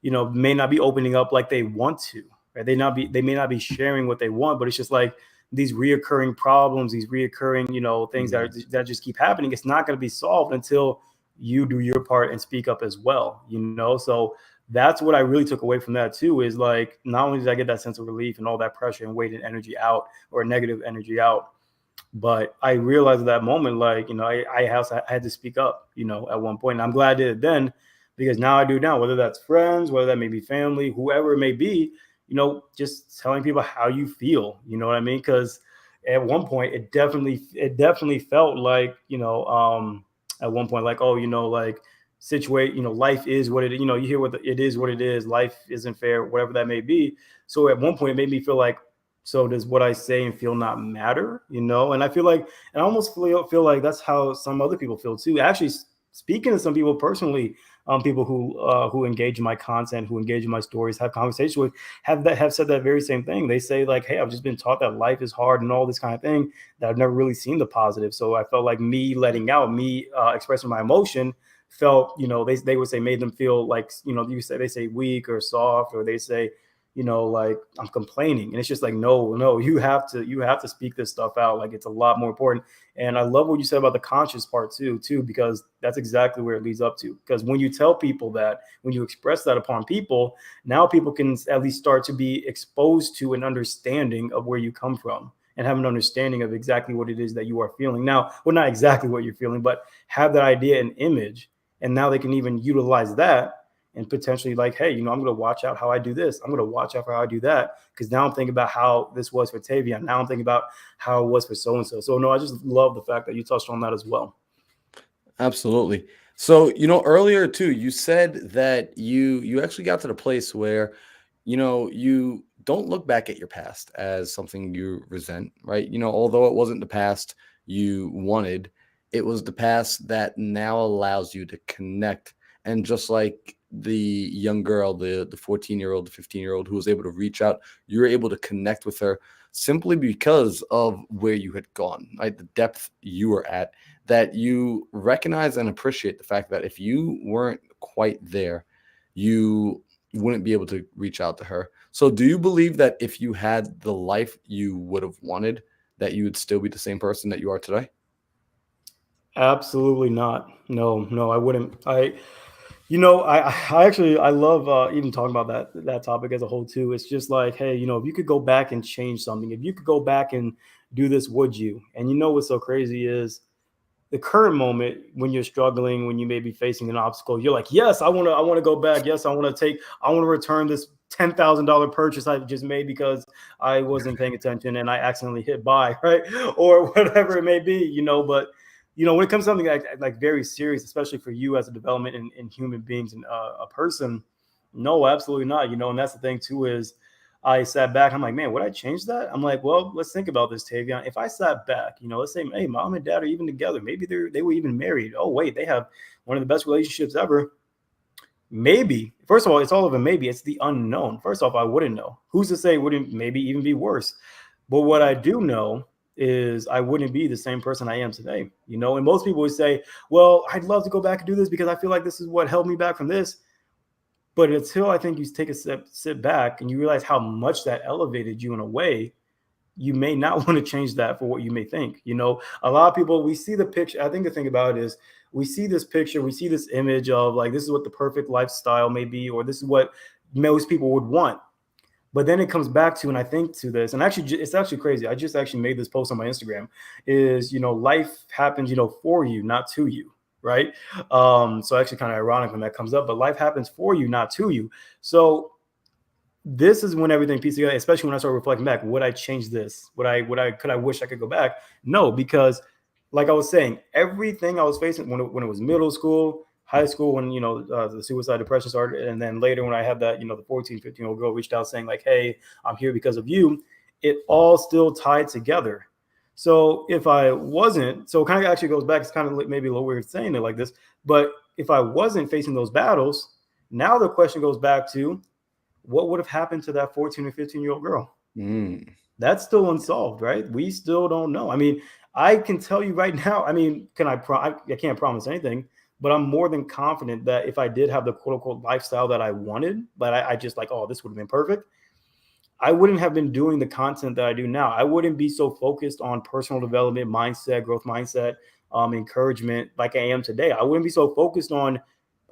may not be opening up like they want to, right? They may not be sharing what they want, but it's just these reoccurring problems, these reoccurring, things that just keep happening. It's not going to be solved until you do your part and speak up as well, So that's what I really took away from that too, is like, not only did I get that sense of relief and all that pressure and weight and energy out, or negative energy out, but I realized at that moment, like, I had to speak up, at one point. And I'm glad I did it then, because now I do now, whether that's friends, whether that may be family, whoever it may be, just telling people how you feel, you know what I mean? Because at one point it definitely felt like, at one point, like, oh, like, life is what it is, you hear it is what it is, life isn't fair, whatever that may be. So at one point it made me feel like, so does what I say and feel not matter, And I feel like, and I almost feel like that's how some other people feel too. Actually, speaking to some people personally, people who engage in my content, who engage in my stories, have conversations with, have said that very same thing. They say like, hey, I've just been taught that life is hard and all this kind of thing, that I've never really seen the positive. So I felt like me letting out, me expressing my emotion felt, they would say, made them feel like, they say weak or soft, or they say, like, I'm complaining. And it's just like, no, you have to speak this stuff out. Like, it's a lot more important. And I love what you said about the conscious part too, because that's exactly where it leads up to. Because when you tell people that, when you express that upon people, now people can at least start to be exposed to an understanding of where you come from, and have an understanding of exactly what it is that you are feeling. Now, well, not exactly what you're feeling, but have that idea and image. And now they can even utilize that and potentially like, hey, I'm going to watch out how I do this. I'm going to watch out for how I do that. Because now I'm thinking about how this was for Tavion. Now I'm thinking about how it was for so-and-so. So no, I just love the fact that you touched on that as well. Absolutely. So, earlier too, you said that you actually got to the place where, you don't look back at your past as something you resent, right? Although it wasn't the past you wanted, it was the past that now allows you to connect. And just like the young girl, the 14-year-old, the 15-year-old who was able to reach out, you're able to connect with her simply because of where you had gone, right? The depth you were at, that you recognize and appreciate the fact that if you weren't quite there, you wouldn't be able to reach out to her. So do you believe that if you had the life you would have wanted, that you would still be the same person that you are today? Absolutely not. No, I wouldn't. I love even talking about that topic as a whole too. It's just like, hey, if you could go back and change something, if you could go back and do this, would you? And what's so crazy is the current moment, when you're struggling, when you may be facing an obstacle, you're like, yes, I want to go back. Yes, I want to return this $10,000 purchase I just made because I wasn't paying attention and I accidentally hit buy, right? Or whatever it may be, But when it comes to something like very serious, especially for you as a development in human beings and a person, no, absolutely not. And that's the thing too, is I sat back. I'm like, man, would I change that? I'm like, well, let's think about this, Tavion. If I sat back, let's say, hey, mom and dad are even together. Maybe they were even married. Oh, wait, they have one of the best relationships ever. Maybe. First of all, it's all of a maybe. It's the unknown. First off, I wouldn't know. Who's to say it wouldn't maybe even be worse? But what I do know is I wouldn't be the same person I am today. And most people would say, well, I'd love to go back and do this because I feel like this is what held me back from this. But until I think you take a sit back and you realize how much that elevated you in a way, you may not want to change that for what you may think. A lot of people, we see the picture. I think the thing about it is we see this picture, we see this image of like, this is what the perfect lifestyle may be, or this is what most people would want. But then it comes back to, and I think to this, and actually, it's actually crazy. I just actually made this post on my Instagram is, life happens, for you, not to you. Right. So actually kind of ironic when that comes up, but life happens for you, not to you. So this is when everything pieces together, especially when I start reflecting back. Would I change this? Could I wish I could go back? No, because like I was saying, everything I was facing when it was middle school, high school, when, the suicide depression started. And then later when I had that, the 14, 15-year-old girl reached out saying like, hey, I'm here because of you. It all still tied together. So if I wasn't, so it kind of actually goes back, it's kind of maybe a little weird saying it like this, but if I wasn't facing those battles, now the question goes back to what would have happened to that 14 or 15-year-old girl? That's still unsolved, right? We still don't know. I mean, I can tell you right now, I mean, I can't promise anything, but I'm more than confident that if I did have the quote unquote lifestyle that I wanted, but I just like, oh, this would have been perfect, I wouldn't have been doing the content that I do now. I wouldn't be so focused on personal development, mindset, growth mindset, encouragement like I am today. I wouldn't be so focused on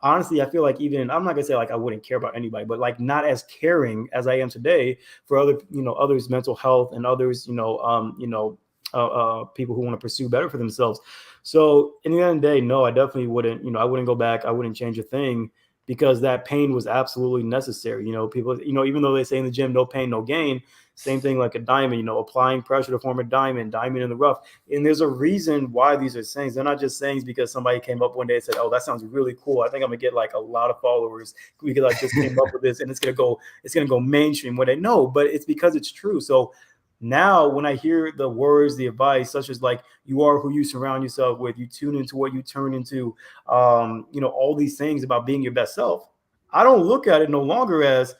honestly, I feel like even I'm not gonna say like I wouldn't care about anybody, but like not as caring as I am today for other, others' mental health and others, people who want to pursue better for themselves. So in the end of the day, no, I definitely wouldn't, I wouldn't go back. I wouldn't change a thing because that pain was absolutely necessary. People, even though they say in the gym, no pain, no gain, same thing like a diamond, applying pressure to form a diamond in the rough. And there's a reason why these are sayings. They're not just sayings because somebody came up one day and said, oh, that sounds really cool. I think I'm gonna get like a lot of followers. We could like just came up with this and it's gonna go mainstream. What they know, but it's because it's true. So now when I hear the words, the advice, such as like, you are who you surround yourself with, you tune into what you turn into, all these things about being your best self, I don't look at it no longer as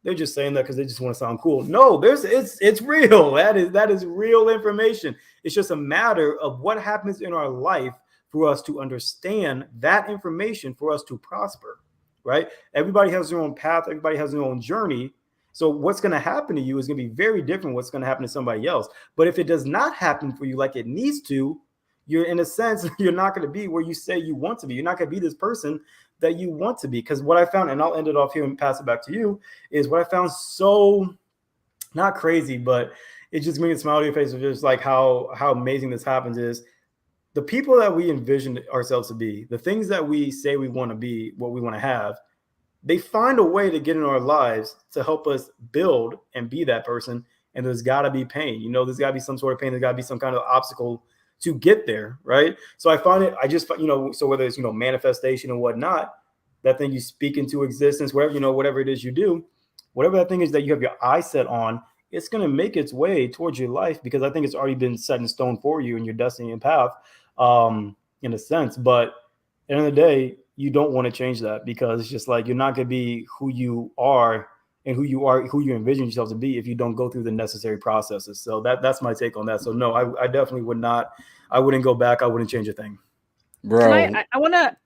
they're just saying that because they just want to sound cool. No, it's real. That is real information. It's just a matter of what happens in our life for us to understand that information, for us to prosper, right? Everybody has their own path. Everybody has their own journey. So what's going to happen to you is going to be very different what's going to happen to somebody else. But if it does not happen for you like it needs to, you're in a sense, you're not going to be where you say you want to be. You're not going to be this person that you want to be. Because what I found, and I'll end it off here and pass it back to you, is what I found so not crazy, but it just made a smile on your face of just like how amazing this happens is the people that we envision ourselves to be, the things that we say we want to be, what we want to have, they find a way to get in our lives to help us build and be that person. And there's got to be pain. There's got to be some sort of pain. There's got to be some kind of obstacle to get there, right? So I find it, so whether it's, manifestation and whatnot, that thing you speak into existence, whatever it is you do, whatever that thing is that you have your eye set on, it's going to make its way towards your life because I think it's already been set in stone for you and your destiny and path, in a sense. But at the end of the day, you don't want to change that because it's just like you're not going to be who you are and who you envision yourself to be if you don't go through the necessary processes. So that's my take on that. So no, I definitely would not. I wouldn't go back. I wouldn't change a thing. Bro,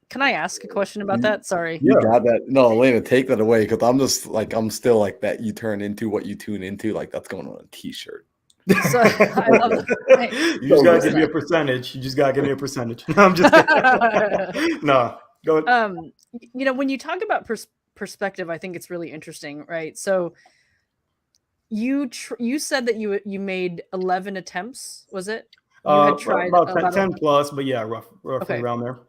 can I ask a question about that? Sorry. You got that. No, Elena, take that away because I'm still like that. You turn into what you tune into. Like that's going on a t-shirt. So I love that. You just gotta give me a percentage. No, I'm just kidding. No, go ahead. When you talk about perspective, I think it's really interesting, right? So you said that you made 11 attempts, was it? You had tried about 10 plus, but yeah, roughly around there.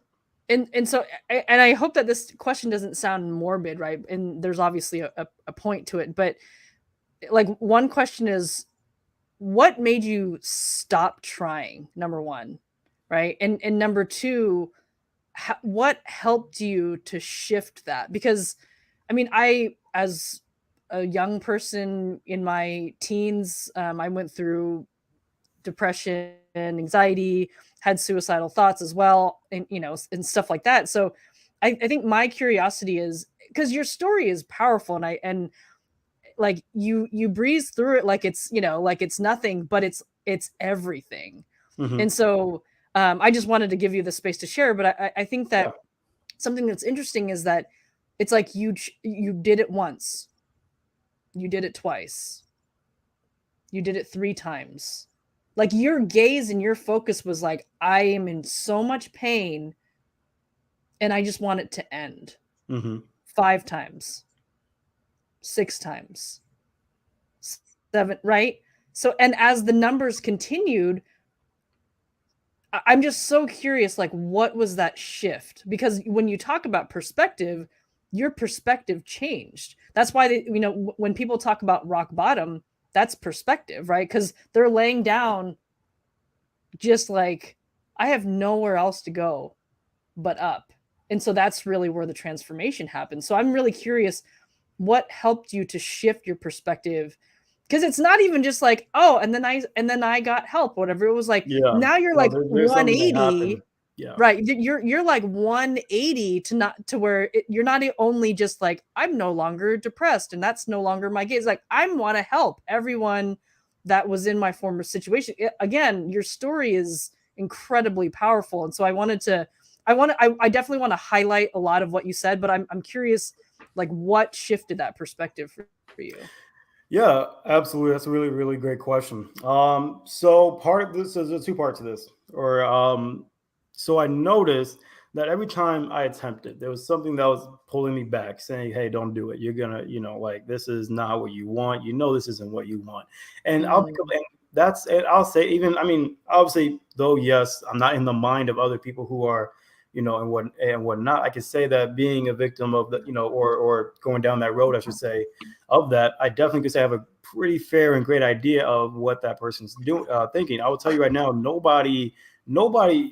And so I hope that this question doesn't sound morbid, right? And there's obviously a point to it, but like one question is, what made you stop trying? Number one, right? And number two, what helped you to shift that? Because I mean, as a young person in my teens, I went through depression, anxiety, had suicidal thoughts as well, and and stuff like that. So I think my curiosity is because your story is powerful, and like you breeze through it like it's like it's nothing, but it's everything. Mm-hmm. And so I just wanted to give you the space to share, but I think that something that's interesting is that it's like you did it once, you did it twice, you did it 3 times. Like your gaze and your focus was like, I am in so much pain and I just want it to end. Mm-hmm. 5 times, 6 times, 7, right? So, and as the numbers continued, I'm just so curious, like, what was that shift? Because when you talk about perspective, your perspective changed. That's why, when people talk about rock bottom, that's perspective, right? Because they're laying down just like, I have nowhere else to go but up. And so that's really where the transformation happens. So I'm really curious, what helped you to shift your perspective? Because it's not even just like, oh, and then I got help, whatever. It was like, now you're like there's 180. Yeah. Right. You're like 180 to where you're not only just like, I'm no longer depressed and that's no longer my gaze. Like, I want to help everyone that was in my former situation. Again, your story is incredibly powerful. And so I definitely want to highlight a lot of what you said, but I'm curious, like, what shifted that perspective for you? Yeah, absolutely. That's a really, really great question. So part of this is 2 parts of this, so I noticed that every time I attempted, there was something that was pulling me back, saying, "Hey, don't do it. You're gonna, like this is not what you want. This isn't what you want." And I'll say, even, I mean, obviously, though, yes, I'm not in the mind of other people who are, and whatnot. I could say that being a victim of the, or going down that road, I should say, of that, I definitely could say I have a pretty fair and great idea of what that person's doing, thinking. I will tell you right now, nobody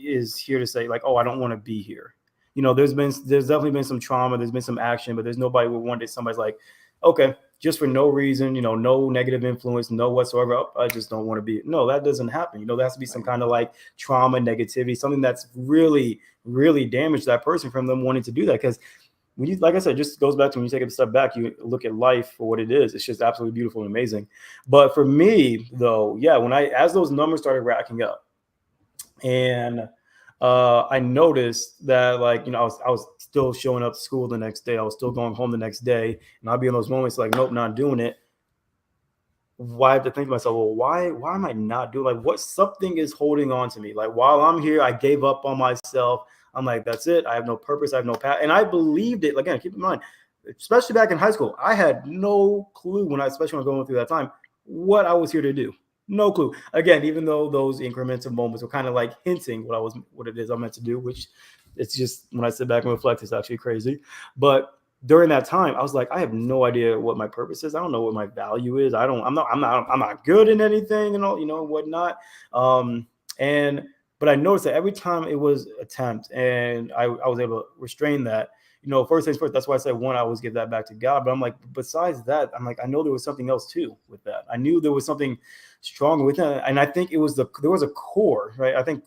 is here to say like, oh, I don't want to be here. There's definitely been some trauma, there's been some action, but there's nobody who one day somebody's like, okay, just for no reason, no negative influence, no whatsoever, oh, I just don't want to be. No, that doesn't happen. There has to be some kind of like trauma, negativity, something that's really, really damaged that person from them wanting to do that. Because when you, like I said, it just goes back to when you take a step back, you look at life for what it is. It's just absolutely beautiful and amazing. But for me, though, yeah, as those numbers started racking up, and I noticed that, like, I was still showing up to school the next day. I was still going home the next day, and I'd be in those moments like, nope, not doing it. Why I have to think to myself, well, why am I not doing, like, what, something is holding on to me. Like, while I'm here, I gave up on myself. I'm like, that's it. I have no purpose. I have no path. And I believed it. Again, keep in mind, especially back in high school, I had no clue especially when I was going through that time, what I was here to do. No clue. Again, even though those increments of moments were kind of like hinting what it is I'm meant to do, which it's just, when I sit back and reflect, it's actually crazy. But during that time, I was like, I have no idea what my purpose is. I don't know what my value is. I'm not good in anything, whatnot. But I noticed that every time it was attempt, and I was able to restrain that. First things first, that's why I said, one, I always give that back to God. But I'm like, besides that, I'm like, I know there was something else too with that. I knew there was something stronger with that. And I think there was a core, right? I think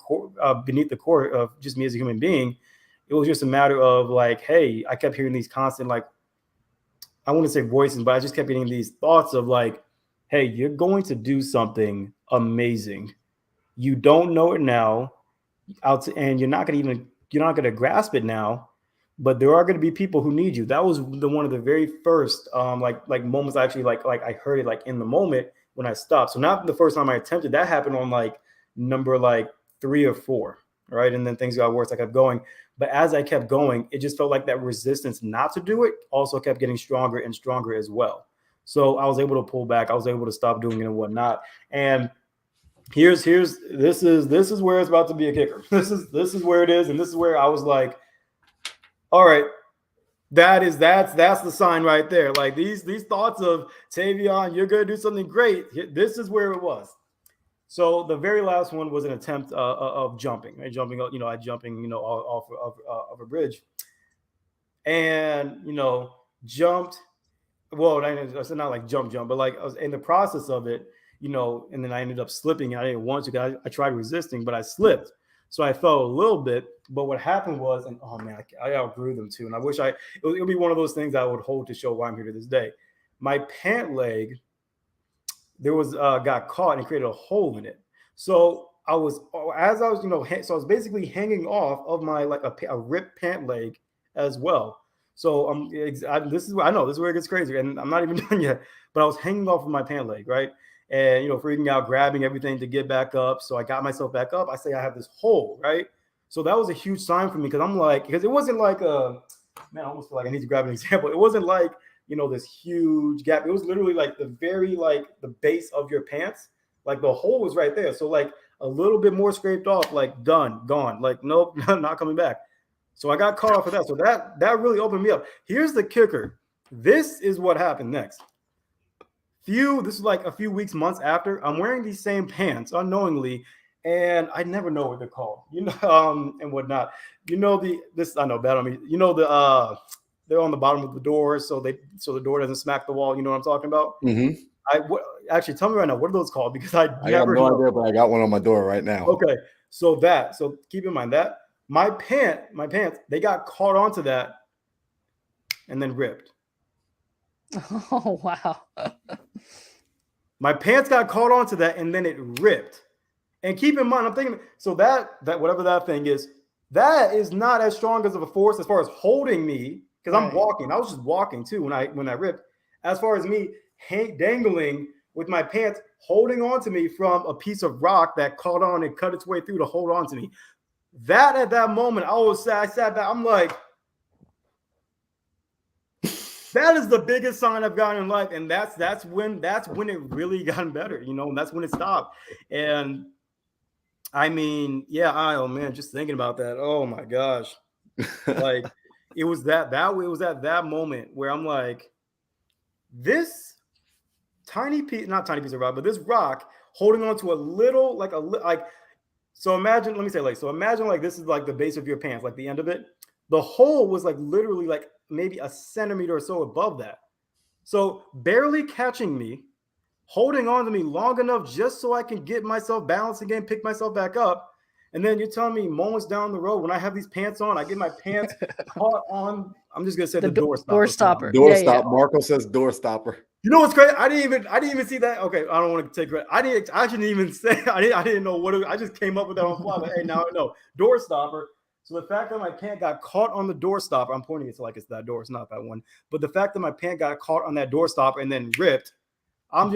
beneath the core of just me as a human being, it was just a matter of like, hey, I kept hearing these constant, like, I want to say voices, but I just kept getting these thoughts of like, hey, you're going to do something amazing. You don't know it now, and you're not going to grasp it now, but there are going to be people who need you. That was one of the very first like moments I actually like I heard it like in the moment when I stopped. So not the first time I attempted. That happened on like number like 3 or 4, right? And then things got worse. I kept going. But as I kept going, it just felt like that resistance not to do it also kept getting stronger and stronger as well. So I was able to pull back. I was able to stop doing it and whatnot. And this is where it's about to be a kicker. This is where it is. And this is where I was like, all right, that's the sign right there. Like these thoughts of, Tavion, you're going to do something great. This is where it was. So the very last one was an attempt of jumping, right? Jumping off of a bridge, and jumped. Well, I said not like jump, but like I was in the process of it, and then I ended up slipping. And I didn't want to. I tried resisting, but I slipped. So I fell a little bit. But what happened was, and oh man, I outgrew them too. And I wish it would be one of those things I would hold to show why I'm here to this day. My pant leg, there was got caught and created a hole in it. So I was basically hanging off of my like a ripped pant leg as well. So this is where it gets crazy, and I'm not even done yet. But I was hanging off of my pant leg, right? And freaking out, grabbing everything to get back up. So I got myself back up. I say I have this hole, right? So that was a huge sign for me, because it wasn't like I almost feel like I need to grab an example. It wasn't like this huge gap. It was literally like the very like the base of your pants, like the hole was right there. So like a little bit more scraped off, like done, gone, like nope, not coming back. So I got caught off of that. So that really opened me up. Here's the kicker. This is what happened next. This is like a few weeks, months after, I'm wearing these same pants unknowingly, and I never know what they're called, and whatnot. I know bad on me. They're on the bottom of the door, so the door doesn't smack the wall. You know what I'm talking about? Mm-hmm. Actually, tell me right now, what are those called? Because I never got no idea, but I got one on my door right now. Okay, so keep in mind that my pants, they got caught onto that, and then ripped. Oh wow! My pants got caught onto that, and then it ripped. And keep in mind, I'm thinking, so that whatever that thing is, that is not as strong as of a force as far as holding me, because I'm walking. I was just walking too when I ripped. As far as me dangling with my pants holding on to me from a piece of rock that caught on and cut its way through to hold on to me. that at that moment, I sat back. I'm like, that is the biggest sign I've gotten in life, and that's when it really gotten better, you know, and that's when it stopped. And I mean, yeah, oh man, just thinking about that, oh my gosh, like it was at that moment where I'm like, this tiny piece, not tiny piece of rock, but this rock holding on to a little, like so imagine, let me say, like, so imagine like this is like the base of your pants, like the end of it. The hole was like literally like maybe a centimeter or so above that. So barely catching me, holding on to me long enough just so I can get myself balanced again, pick myself back up. And then you're telling me moments down the road when I have these pants on, I get my pants caught on. I'm just gonna say the door stopper. Door stopper. Door stop. Marco says door stopper. You know what's crazy? I didn't even see that. Okay, I don't want to take credit. I didn't even say. I didn't know what. I just came up with that on the fly. Like, hey, now I know door stopper. So the fact that my pant got caught on the door stopper, I'm pointing it to like it's that door. It's not that one. But the fact that my pant got caught on that door stopper and then ripped, I'm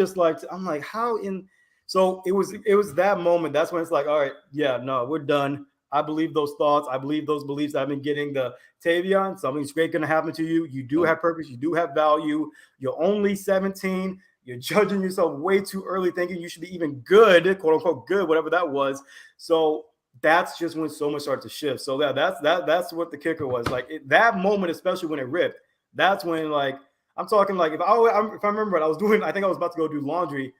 like, how in? So it was that moment. That's when it's like, all right, yeah, no, we're done. I believe those thoughts. I believe those beliefs. I've been getting the Tavion. Something's great going to happen to you. You do have purpose. You do have value. You're only 17. You're judging yourself way too early, thinking you should be even good, quote unquote, good, whatever that was. So that's just when so much started to shift. So that's what the kicker was. Like that moment, especially when it ripped. That's when, like, I'm talking like if I remember what I was doing, I think I was about to go do laundry.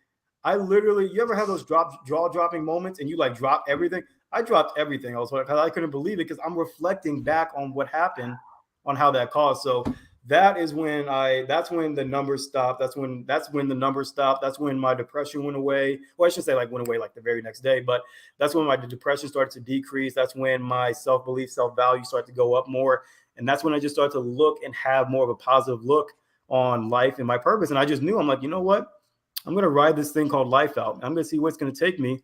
I literally, you ever have those jaw dropping moments and you like drop everything? I dropped everything. I couldn't believe it because I'm reflecting back on what happened, on how that caused. So that's when the numbers stopped. That's when the numbers stopped. That's when my depression went away. Well, I should say like went away like the very next day, but that's when my depression started to decrease. That's when my self-belief, self-value started to go up more. And that's when I just started to look and have more of a positive look on life and my purpose. And I just knew, I'm like, you know what? I'm going to ride this thing called life out. I'm going to see where it's going to take me.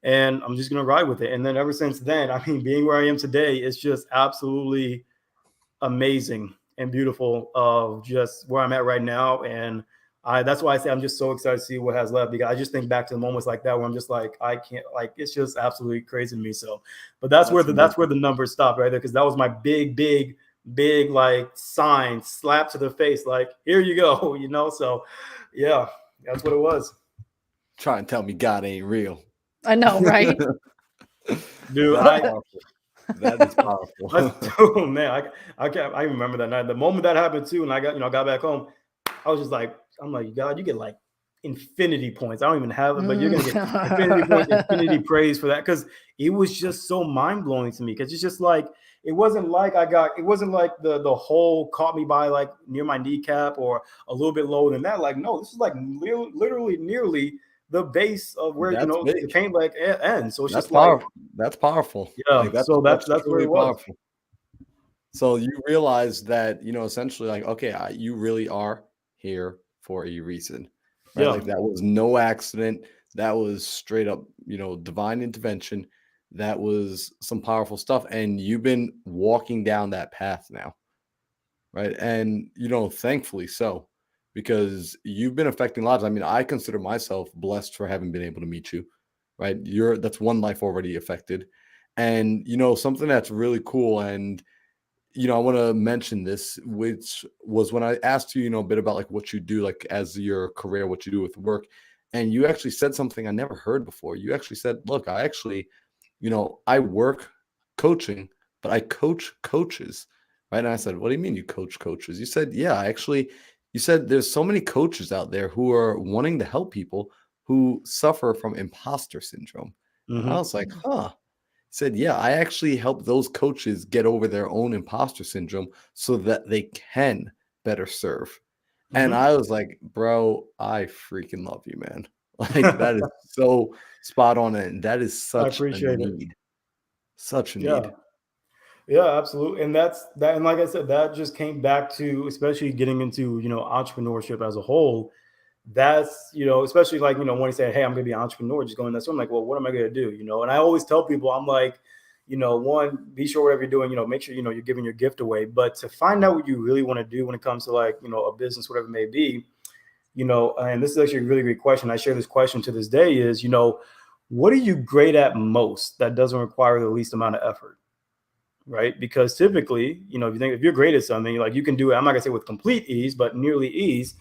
And I'm just going to ride with it. And then ever since then, I mean, being where I am today is just absolutely amazing and beautiful of just where I'm at right now. And that's why I say I'm just so excited to see what has left, because I just think back to the moments like that where I'm just like, I can't, like, it's just absolutely crazy to me. So, but that's where the numbers stop right there. Cause that was my big like sign, slap to the face. Like, here you go, you know? So yeah, that's what it was. Try and tell me God ain't real. I know, right? Dude, that is powerful. Oh man, I remember that night. The moment that happened too, and I got back home, I was just like, I'm like, God, you get like infinity points. I don't even have it, but you're gonna get infinity points, infinity praise for that, because it was just so mind blowing to me. Because it's just like it wasn't like the hole caught me by like near my kneecap or a little bit lower than that. Like, no, this is like literally nearly the base of where the pain like ends. So it's that's just powerful. Like that's powerful. Yeah. Like that's really powerful. So you realize that, essentially like, okay, you really are here for a reason. Right? Yeah. Like that was no accident. That was straight up, divine intervention. That was some powerful stuff. And you've been walking down that path now. Right. And, thankfully so. Because you've been affecting lives. I mean, I consider myself blessed for having been able to meet you, right? That's one life already affected. And, something that's really cool. And, I want to mention this, which was when I asked you, a bit about like what you do, like as your career, what you do with work. And you actually said something I never heard before. You actually said, look, I actually, I work coaching, but I coach coaches, right? And I said, what do you mean you coach coaches? You said, yeah, you said there's so many coaches out there who are wanting to help people who suffer from imposter syndrome. Mm-hmm. And I was like, huh. He said, yeah, I actually help those coaches get over their own imposter syndrome so that they can better serve. Mm-hmm. And I was like, bro, I freaking love you, man. Like that is so spot on. And that is such a need. Such a need. Yeah, absolutely. And that's that. And like I said, that just came back to, especially getting into, entrepreneurship as a whole. That's, especially like, when you say, hey, I'm going to be an entrepreneur, just going that. So I'm like, well, what am I going to do? And I always tell people, I'm like, one, be sure whatever you're doing, make sure, you're giving your gift away. But to find out what you really want to do when it comes to like, a business, whatever it may be, and this is actually a really great question. I share this question to this day is, what are you great at most that doesn't require the least amount of effort? Right? Because typically, if you're great at something, like you can do it, I'm not gonna say with complete ease, but nearly ease,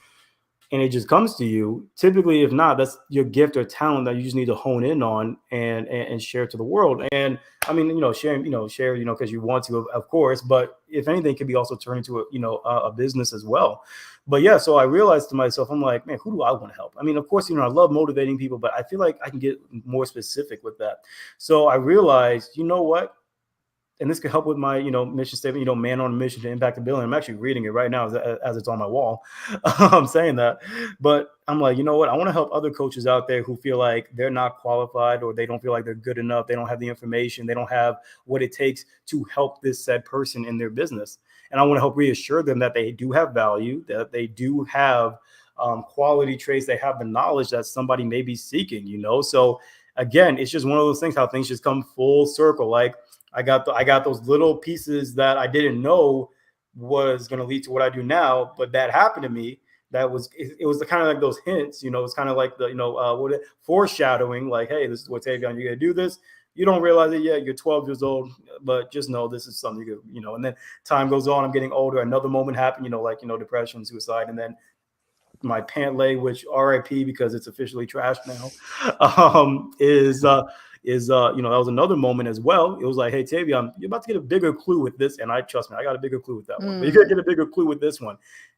and it just comes to you. Typically, if not, that's your gift or talent that you just need to hone in on and share to the world. And I mean, share, because you want to, of course, but if anything, it can be also turned into a business as well. But yeah, so I realized to myself, I'm like, man, who do I want to help? I mean, of course, I love motivating people, but I feel like I can get more specific with that. So I realized, you know what? And this could help with my, mission statement, man on a mission to impact a billion. I'm actually reading it right now as it's on my wall. I'm saying that, but I'm like, you know what? I want to help other coaches out there who feel like they're not qualified, or they don't feel like they're good enough. They don't have the information. They don't have what it takes to help this said person in their business. And I want to help reassure them that they do have value, that they do have quality traits. They have the knowledge that somebody may be seeking, So again, it's just one of those things, how things just come full circle. Like, I got those little pieces that I didn't know was going to lead to what I do now, but that happened to me. It was the kind of like those hints, it's kind of like the, foreshadowing, like, hey, this is what Tavion, you're going to do this. You don't realize it yet. You're 12 years old, but just know this is something and then time goes on. I'm getting older. Another moment happened, depression, suicide. And then my pant leg, which RIP because it's officially trashed now, that was another moment as well. It was like, hey, Tavion, you're about to get a bigger clue with this. And trust me, I got a bigger clue with that one, but you're going to get a bigger clue with this one.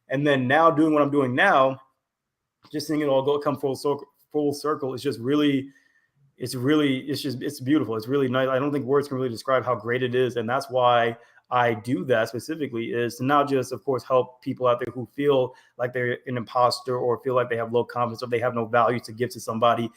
And then now doing what I'm doing now, just seeing it all come full circle is just really, it's beautiful. It's really nice. I don't think words can really describe how great it is. And that's why I do that specifically, is to not just, of course, help people out there who feel like they're an imposter or feel like they have low confidence or they have no value to give to somebody.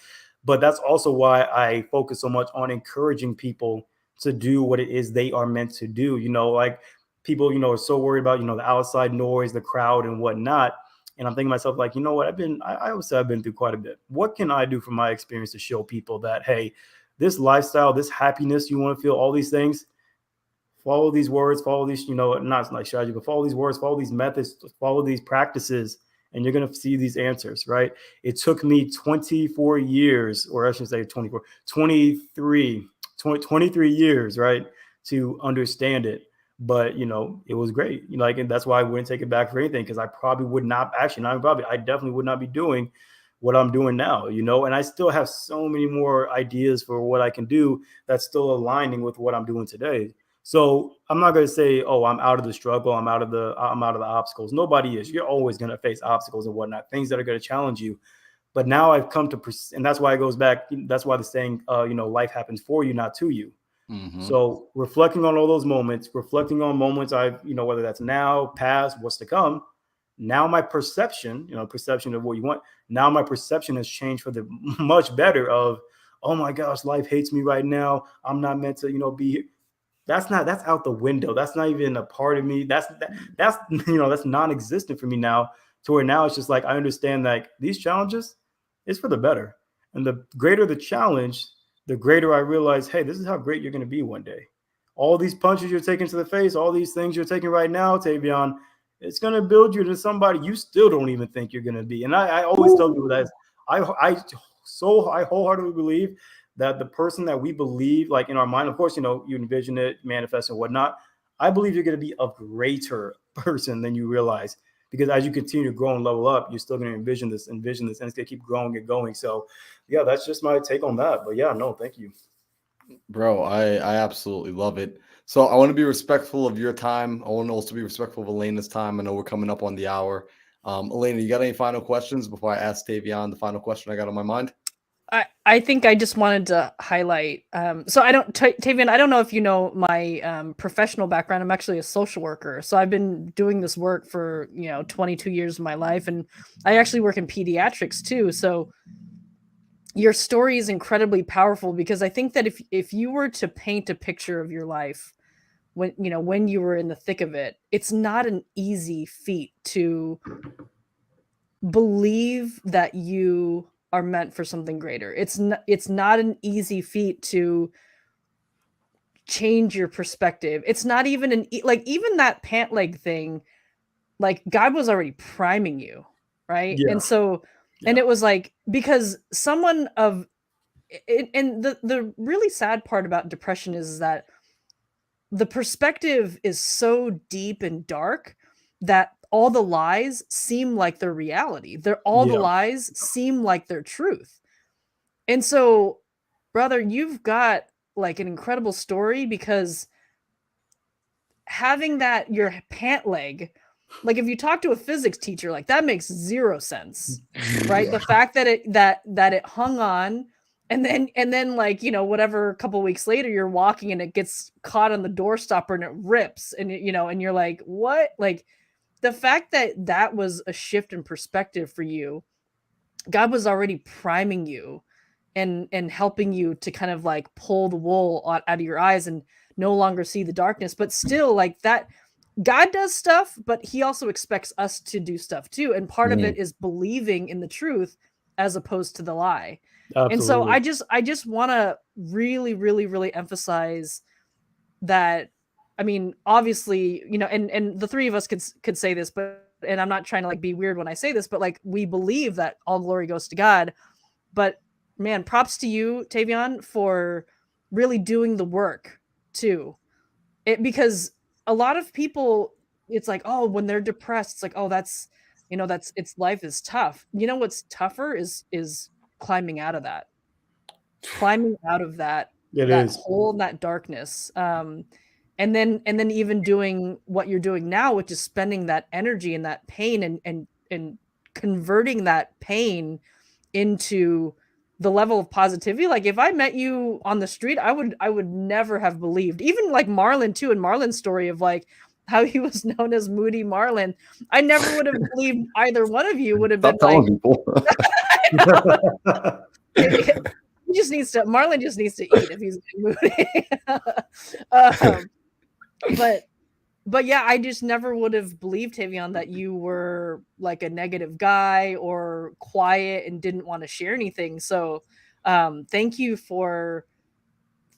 But that's also why I focus so much on encouraging people to do what it is they are meant to do. Like people, are so worried about, the outside noise, the crowd and whatnot. And I'm thinking to myself, like, what I always say I've been through quite a bit. What can I do from my experience to show people that, hey, this lifestyle, this happiness, you want to feel all these things, follow these words, follow these, not like strategy, but follow these words, follow these methods, follow these practices, and you're going to see these answers, right? It took me 24 years, or I should say 23 years, right, to understand it. But, it was great. And that's why I wouldn't take it back for anything, because I probably would not, I definitely would not be doing what I'm doing now, and I still have so many more ideas for what I can do that's still aligning with what I'm doing today. So I'm not going to say, oh, I'm out of the struggle, I'm out of the obstacles. Nobody is. You're always going to face obstacles and whatnot, things that are going to challenge you. But now I've come to, and that's why it goes back. That's why the saying, life happens for you, not to you. Mm-hmm. So reflecting on all those moments, reflecting on moments I've, whether that's now, past, what's to come. Now my perception of what you want. Now my perception has changed for the much better of, oh my gosh, life hates me right now. I'm not meant to, be here. That's out the window. That's not even a part of me. That's that's non-existent for me now, to where now it's just like, I understand that these challenges is for the better. And the greater the challenge, the greater I realize, hey, this is how great you're going to be one day. All these punches you're taking to the face, all these things you're taking right now, Tavion, it's going to build you into somebody you still don't even think you're going to be. And I always tell people that I wholeheartedly believe that the person that we believe, like in our mind, of course, you envision it, manifest and whatnot. I believe you're going to be a greater person than you realize, because as you continue to grow and level up, you're still going to envision this, and it's going to keep growing and going. So yeah, that's just my take on that. But yeah, no, thank you. Bro, I absolutely love it. So I want to be respectful of your time. I want to also be respectful of Elena's time. I know we're coming up on the hour. Elena, you got any final questions before I ask Tavion the final question I got on my mind? I think I just wanted to highlight. So Tavion, I don't know if you know my professional background. I'm actually a social worker. So I've been doing this work for 22 years of my life, and I actually work in pediatrics too. So your story is incredibly powerful, because I think that if you were to paint a picture of your life when you were in the thick of it, it's not an easy feat to believe that you are meant for something greater. It's not an easy feat to change your perspective. It's not even even that pant leg thing, like God was already priming you, right? Yeah. And so, and it was like, because someone of and the really sad part about depression is that the perspective is so deep and dark that all the lies seem like their reality. All the Yeah. lies seem like their truth. And so, brother, you've got like an incredible story, because having that your pant leg, like if you talk to a physics teacher, like that makes zero sense, right? The fact that it hung on, and then like, you know, whatever, a couple weeks later you're walking and it gets caught on the door stopper and it rips, and you know, and you're like, what? Like the fact that that was a shift in perspective for you, God was already priming you and helping you to kind of like pull the wool out of your eyes and no longer see the darkness. But still, like that, God does stuff, but he also expects us to do stuff too. And part of it is believing in the truth as opposed to the lie. And so Absolutely. I just want to really, really, really emphasize that. I mean, obviously, you know, and the three of us could say this, but, and I'm not trying to like be weird when I say this, but like we believe that all glory goes to God. But man, props to you, Tavion, for really doing the work too. Because a lot of people, it's like, oh, when they're depressed, it's like, oh, that's, you know, that's, it's, life is tough. You know what's tougher is climbing out of that, It that is. hole, that darkness. And then even doing what you're doing now, which is spending that energy and that pain and converting that pain into the level of positivity. Like if I met you on the street, I would never have believed. Even like Marlon too, and Marlon's story of like how he was known as Moody Marlon. I never would have believed either one of you would have been Stop like, telling people. he just needs to, Marlon just needs to eat if he's moody. um, but yeah, I just never would have believed, Tavion, that you were like a negative guy or quiet and didn't want to share anything. So thank you for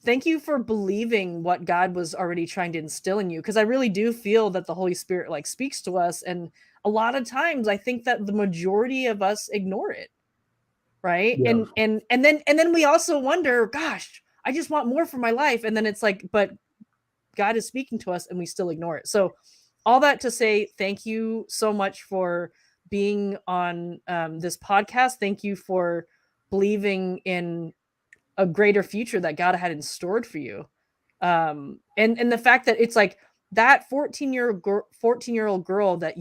believing what God was already trying to instill in you, because I really do feel that the Holy Spirit like speaks to us, and a lot of times I think that the majority of us ignore it, right? Yeah. And then we also wonder, gosh, I just want more for my life, and then it's like, but God is speaking to us and we still ignore it. So all that to say, thank you so much for being on this podcast. Thank you for believing in a greater future that God had in store for you. And the fact that it's like that 14-year-old girl that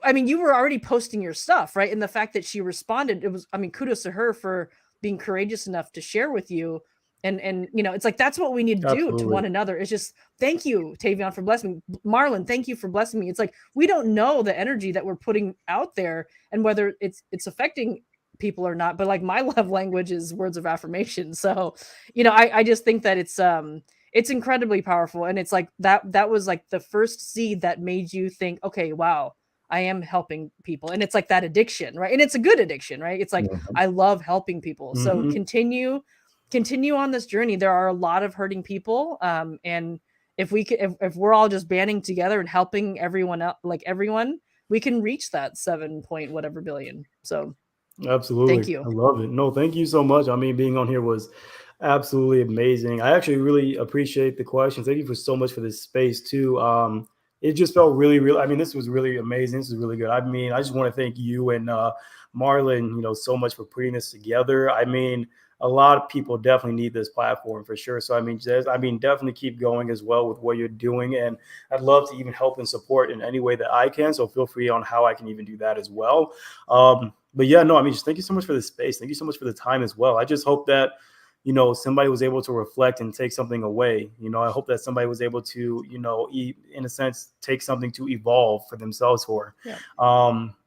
I mean, you were already posting your stuff, right? And the fact that she responded, it was, I mean, kudos to her for being courageous enough to share with you. And you know, it's like that's what we need to do to Absolutely. one another. It's just thank you, Tavion, for blessing me. Marlon, thank you for blessing me. It's like we don't know the energy that we're putting out there and whether it's affecting people or not. But like my love language is words of affirmation. So, you know, I just think that it's incredibly powerful. And it's like that was like the first seed that made you think, okay, wow, I am helping people. And it's like that addiction, right? And it's a good addiction, right? It's like I love helping people. So continue on this journey. There are a lot of hurting people, and if we can, if we're all just banding together and helping everyone out, like everyone, we can reach that 7 point whatever billion. So thank Absolutely. you. I love it. No, thank you so much. I mean, being on here was absolutely amazing. I actually really appreciate the questions. Thank you for so much for this space too. It just felt really, really, I mean, this was really amazing. This is really good. I mean, I just want to thank you and Marlon, you know, so much for putting this together. I mean, a lot of people definitely need this platform for sure. So I mean, definitely keep going as well with what you're doing. And I'd love to even help and support in any way that I can. So feel free on how I can even do that as well. But yeah, no, I mean, just thank you so much for the space. Thank you so much for the time as well. I just hope that, you know, somebody was able to reflect and take something away. You know, I hope that somebody was able to, you know, in a sense, take something to evolve for themselves for. Yeah.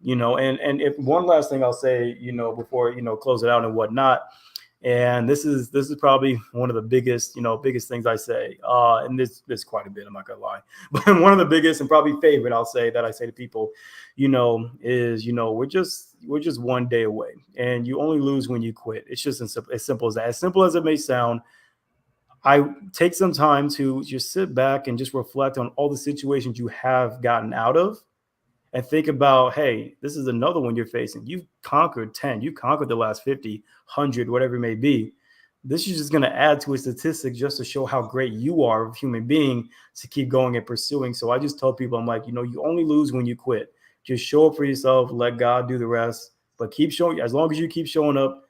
You know, and if one last thing I'll say, you know, before, you know, close it out and whatnot. And this is probably one of the biggest things I say. And there's quite a bit, I'm not gonna lie. But one of the biggest and probably favorite I'll say that I say to people, you know, is, you know, we're just one day away. And you only lose when you quit. It's just as simple as that. As simple as it may sound, I take some time to just sit back and just reflect on all the situations you have gotten out of. and think about, hey, this is another one you're facing. You've conquered 10, you conquered the last 50, 100, whatever it may be. This is just going to add to a statistic just to show how great you are of a human being to keep going and pursuing. So I just tell people, I'm like, you only lose when you quit. Just show up for yourself, let God do the rest, but keep showing. As long as you keep showing up,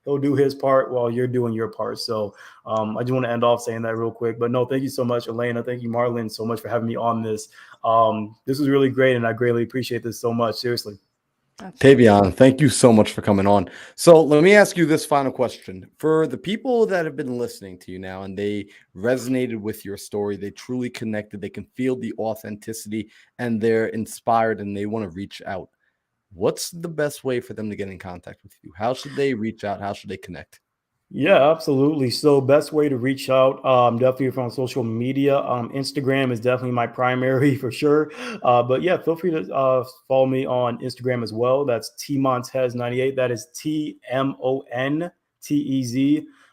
he'll do his part while you're doing your part. So I just want to end off saying that real quick. But no, thank you so much, Elena. Thank you, Marlon, so much for having me on this. This was really great, and I greatly appreciate this so much. Seriously. Tavion, thank you so much for coming on. So let me ask you this final question. For the people that have been listening to you now and they resonated with your story, they truly connected, they can feel the authenticity and they're inspired and they want to reach out. What's the best way for them to get in contact with you? How should they reach out? How should they connect? Yeah, absolutely. So best way to reach out, definitely from social media. Instagram is definitely my primary for sure. But yeah, feel free to follow me on Instagram as well. That's TMontez98. That is TMONTEZ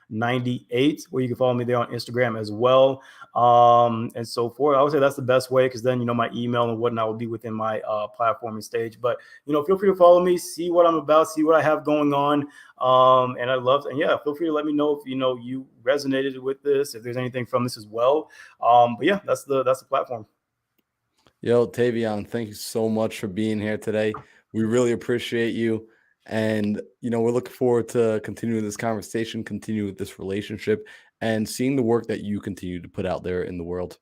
98, where you can follow me there on Instagram as well. And so forth. I would say that's the best way, because then, my email and whatnot will be within my platform and stage. But, feel free to follow me, see what I'm about, see what I have going on. And I love, and yeah, feel free to let me know if you resonated with this, if there's anything from this as well. But yeah, that's the platform. Yo, Tavion, thank you so much for being here today. We really appreciate you. And, we're looking forward to continuing this conversation, continue with this relationship, and seeing the work that you continue to put out there in the world.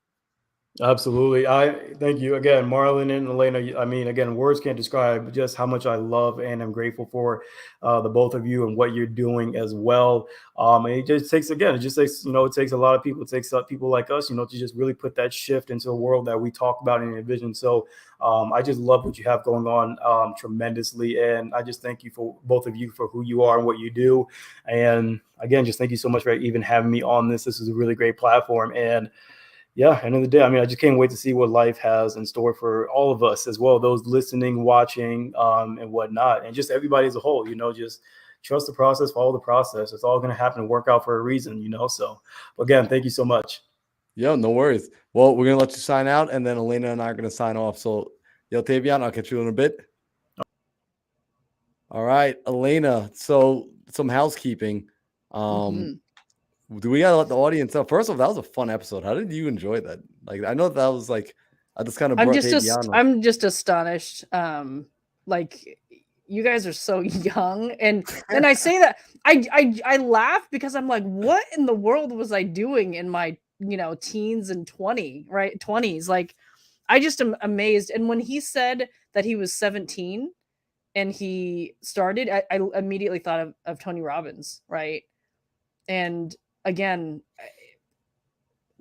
Absolutely. I thank you again, Marlon and Elena. I mean, again, words can't describe just how much I love and I'm grateful for the both of you and what you're doing as well. And it just takes, it takes a lot of people. It takes people like us, to just really put that shift into a world that we talk about and envision. So I just love what you have going on tremendously. And I just thank you for both of you for who you are and what you do. And again, just thank you so much for even having me on this. This is a really great platform. And yeah, end of the day, I mean, I just can't wait to see what life has in store for all of us as well, those listening, watching, and whatnot, and just everybody as a whole. Just trust the process, follow the process. It's all going to happen and work out for a reason. So again, thank you so much. Yo, no worries. Well, we're gonna let you sign out, and then Elena and I are gonna sign off. So, yo, Tavion, I'll catch you in a bit. All right, Elena. So, some housekeeping. Do we gotta let the audience know? First of all, that was a fun episode. How did you enjoy that? Like, I know that was like, I just kind of brought Tavion on. I'm just astonished. Like, you guys are so young, and I say that I laugh because I'm like, what in the world was I doing in my teens and 20s? Like, I just am amazed. And when he said that he was 17 and he started, I immediately thought of Tony Robbins, right? And again,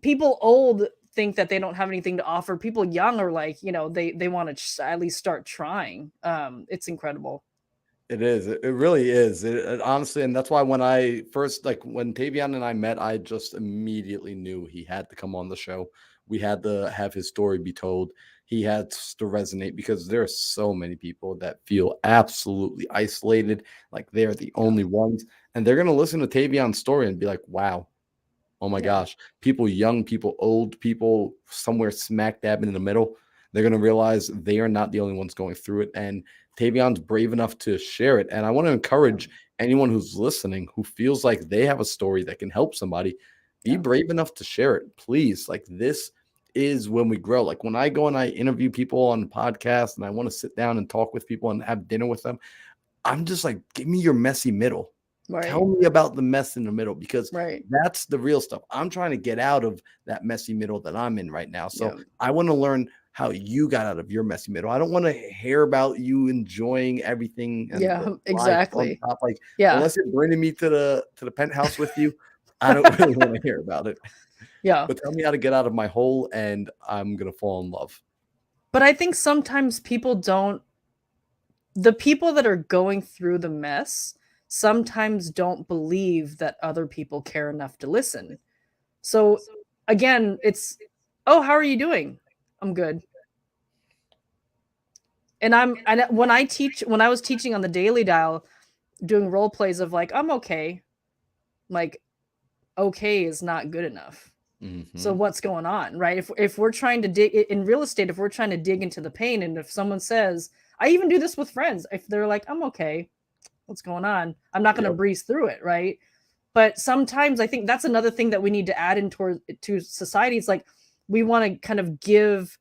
people old think that they don't have anything to offer. People young are like, they want to at least start trying. It's incredible. It is. It really is. It honestly, and that's why when I first, when Tavion and I met, I just immediately knew he had to come on the show. We had to have his story be told. He had to resonate because there are so many people that feel absolutely isolated, like they're the only ones, and they're going to listen to Tavion's story and be like, wow, oh my gosh, people young, people old, people somewhere smack dab in the middle, they're going to realize they are not the only ones going through it. And Tavion's brave enough to share it. And I want to encourage anyone who's listening who feels like they have a story that can help somebody, be brave enough to share it. Please. Like, this is when we grow. Like, when I go and I interview people on the podcast and I want to sit down and talk with people and have dinner with them, I'm just like, give me your messy middle. Right. Tell me about the mess in the middle, because that's the real stuff. I'm trying to get out of that messy middle that I'm in right now. So I want to learn how you got out of your messy middle. I don't want to hear about you enjoying everything. And exactly. Top. Like, unless you're bringing me to the penthouse with you, I don't really want to hear about it. Yeah. But tell me how to get out of my hole, and I'm going to fall in love. But I think sometimes the people that are going through the mess sometimes don't believe that other people care enough to listen. So again, it's, oh, how are you doing? I'm good. And when I was teaching on the Daily Dial, doing role plays of like, I'm okay. Like, okay is not good enough. So Mm-hmm. what's going on, right? If we're trying to dig in real estate, if we're trying to dig into the pain, and if someone says, I even do this with friends, if they're like, I'm okay, what's going on? I'm not going to Yep. breeze through it, right? But sometimes I think that's another thing that we need to add into to society. It's like we want to kind of give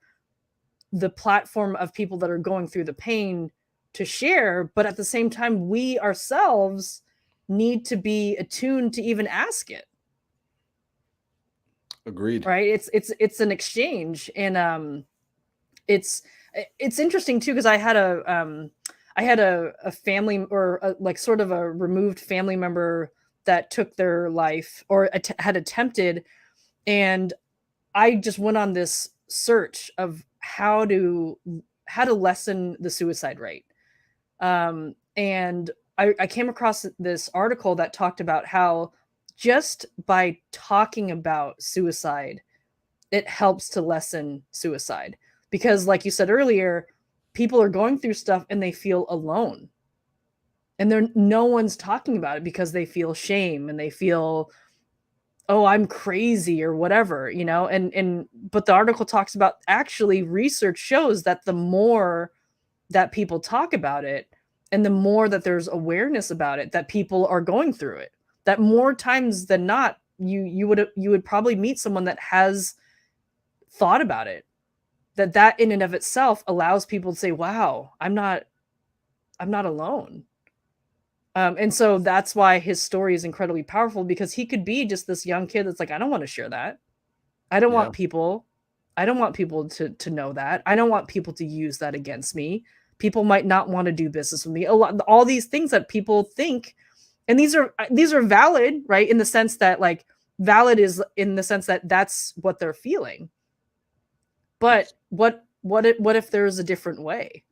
the platform of people that are going through the pain to share, but at the same time, we ourselves need to be attuned to even ask it. Agreed. Right? It's an exchange, and it's interesting too because I had a family or like sort of a removed family member that took their life or had attempted, and I just went on this search of how to lessen the suicide rate. And I came across this article that talked about how just by talking about suicide, it helps to lessen suicide. Because, like you said earlier, people are going through stuff and they feel alone. And no one's talking about it because they feel shame and they feel, oh, I'm crazy or whatever, but the article talks about actually research shows that the more that people talk about it and the more that there's awareness about it, that people are going through it, that more times than not, you would probably meet someone that has thought about it, that in and of itself allows people to say, wow, I'm not alone. And so that's why his story is incredibly powerful, because he could be just this young kid that's like, I don't want to share that. I don't want people to know that. I don't want people to use that against me. People might not want to do business with me. All these things that people think, and these are valid, right? In the sense that, like, valid is in the sense that that's what they're feeling. But what if there's a different way?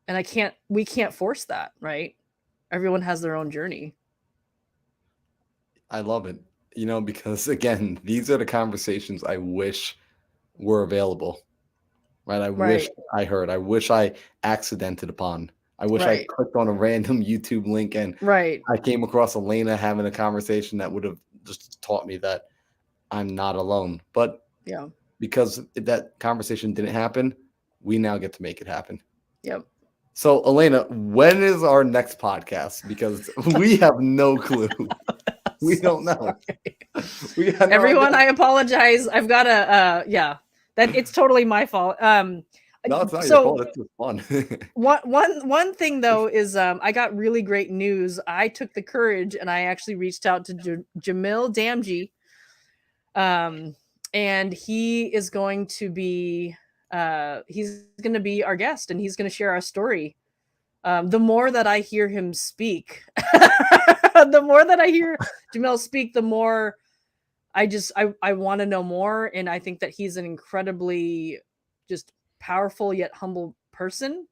And we can't force that, right? Everyone has their own journey. I love it. Because again, these are the conversations I wish were available. Right? I wish I heard. I wish I accidented upon. I wish I clicked on a random YouTube link and I came across Elena having a conversation that would have just taught me that I'm not alone. But because that conversation didn't happen, we now get to make it happen. Yep. So, Elena, when is our next podcast? Because we have no clue. We don't know. Everyone, I apologize. I've got to, that it's totally my fault. No, it's not your fault. It's just fun. One thing though is I got really great news. I took the courage and I actually reached out to Jamil Damji, and he is going to be our guest, and he's going to share our story. The more that I hear him speak, the more that I hear Jamil speak, the more I want to know more. And I think that he's an incredibly just powerful yet humble person.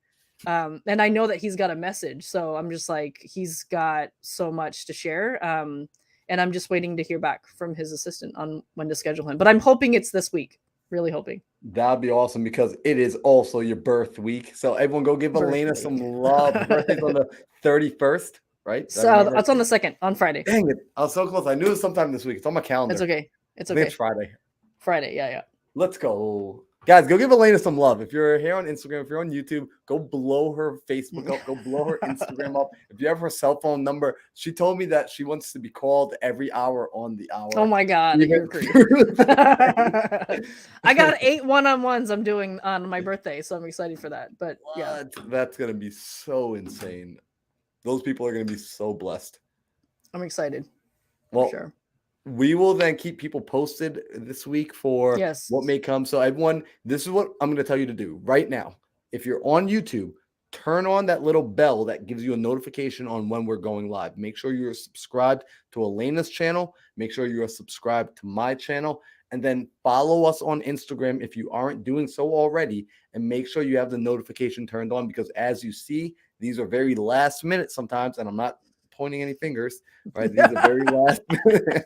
And I know that he's got a message. So I'm just like, he's got so much to share. And I'm just waiting to hear back from his assistant on when to schedule him. But I'm hoping it's this week. Really hoping. That'd be awesome, because it is also your birth week. So everyone go give Elena some love. Birthday's on the 31st, right? So it's on the 2nd, on Friday. Dang it. I was so close. I knew it was sometime this week. It's on my calendar. It's okay. It's okay. It's Friday. Friday, yeah. Let's go. Guys, go give Elena some love. If you're here on Instagram, if you're on YouTube, go blow her Facebook up. Go blow her Instagram up. If you have her cell phone number, she told me that she wants to be called every hour on the hour. Oh my God. I got 8 one-on-ones I'm doing on my birthday, so I'm excited for that. But yeah. That's going to be so insane. Those people are going to be so blessed. I'm excited. Well, for sure. We will then keep people posted this week for what may come. So everyone, this is what I'm going to tell you to do right now. If you're on YouTube, turn on that little bell that gives you a notification on when we're going live. Make sure you're subscribed to Elena's channel. Make sure you're subscribed to my channel. And then follow us on Instagram if you aren't doing so already. And make sure you have the notification turned on, because as you see, these are very last minute sometimes. And I'm not pointing any fingers, right? These are very last minute.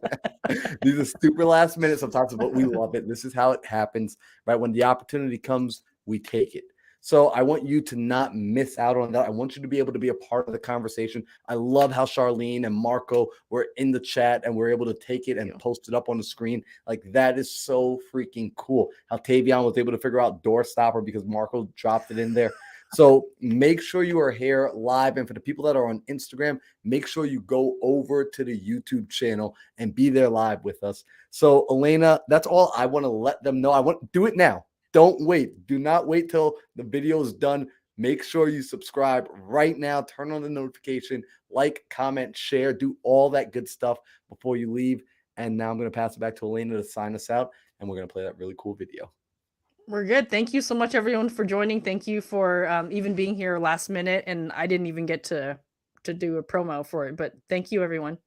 These are super last minute sometimes, but we love it. This is how it happens, right? When the opportunity comes, we take it. So I want you to not miss out on that. I want you to be able to be a part of the conversation. I love how Charlene and Marco were in the chat and we're able to take it and post it up on the screen. Like, that is so freaking cool. How Tavion was able to figure out door stopper because Marco dropped it in there. So make sure you are here live. And for the people that are on Instagram, make sure you go over to the YouTube channel and be there live with us. So Elena, that's all I want to let them know. I want to do it now. Don't wait. Do not wait till the video is done. Make sure you subscribe right now. Turn on the notification, like, comment, share, do all that good stuff before you leave. And now I'm going to pass it back to Elena to sign us out. And we're going to play that really cool video. We're good. Thank you so much, everyone, for joining. Thank you for even being here last minute. And I didn't even get to do a promo for it, but thank you, everyone.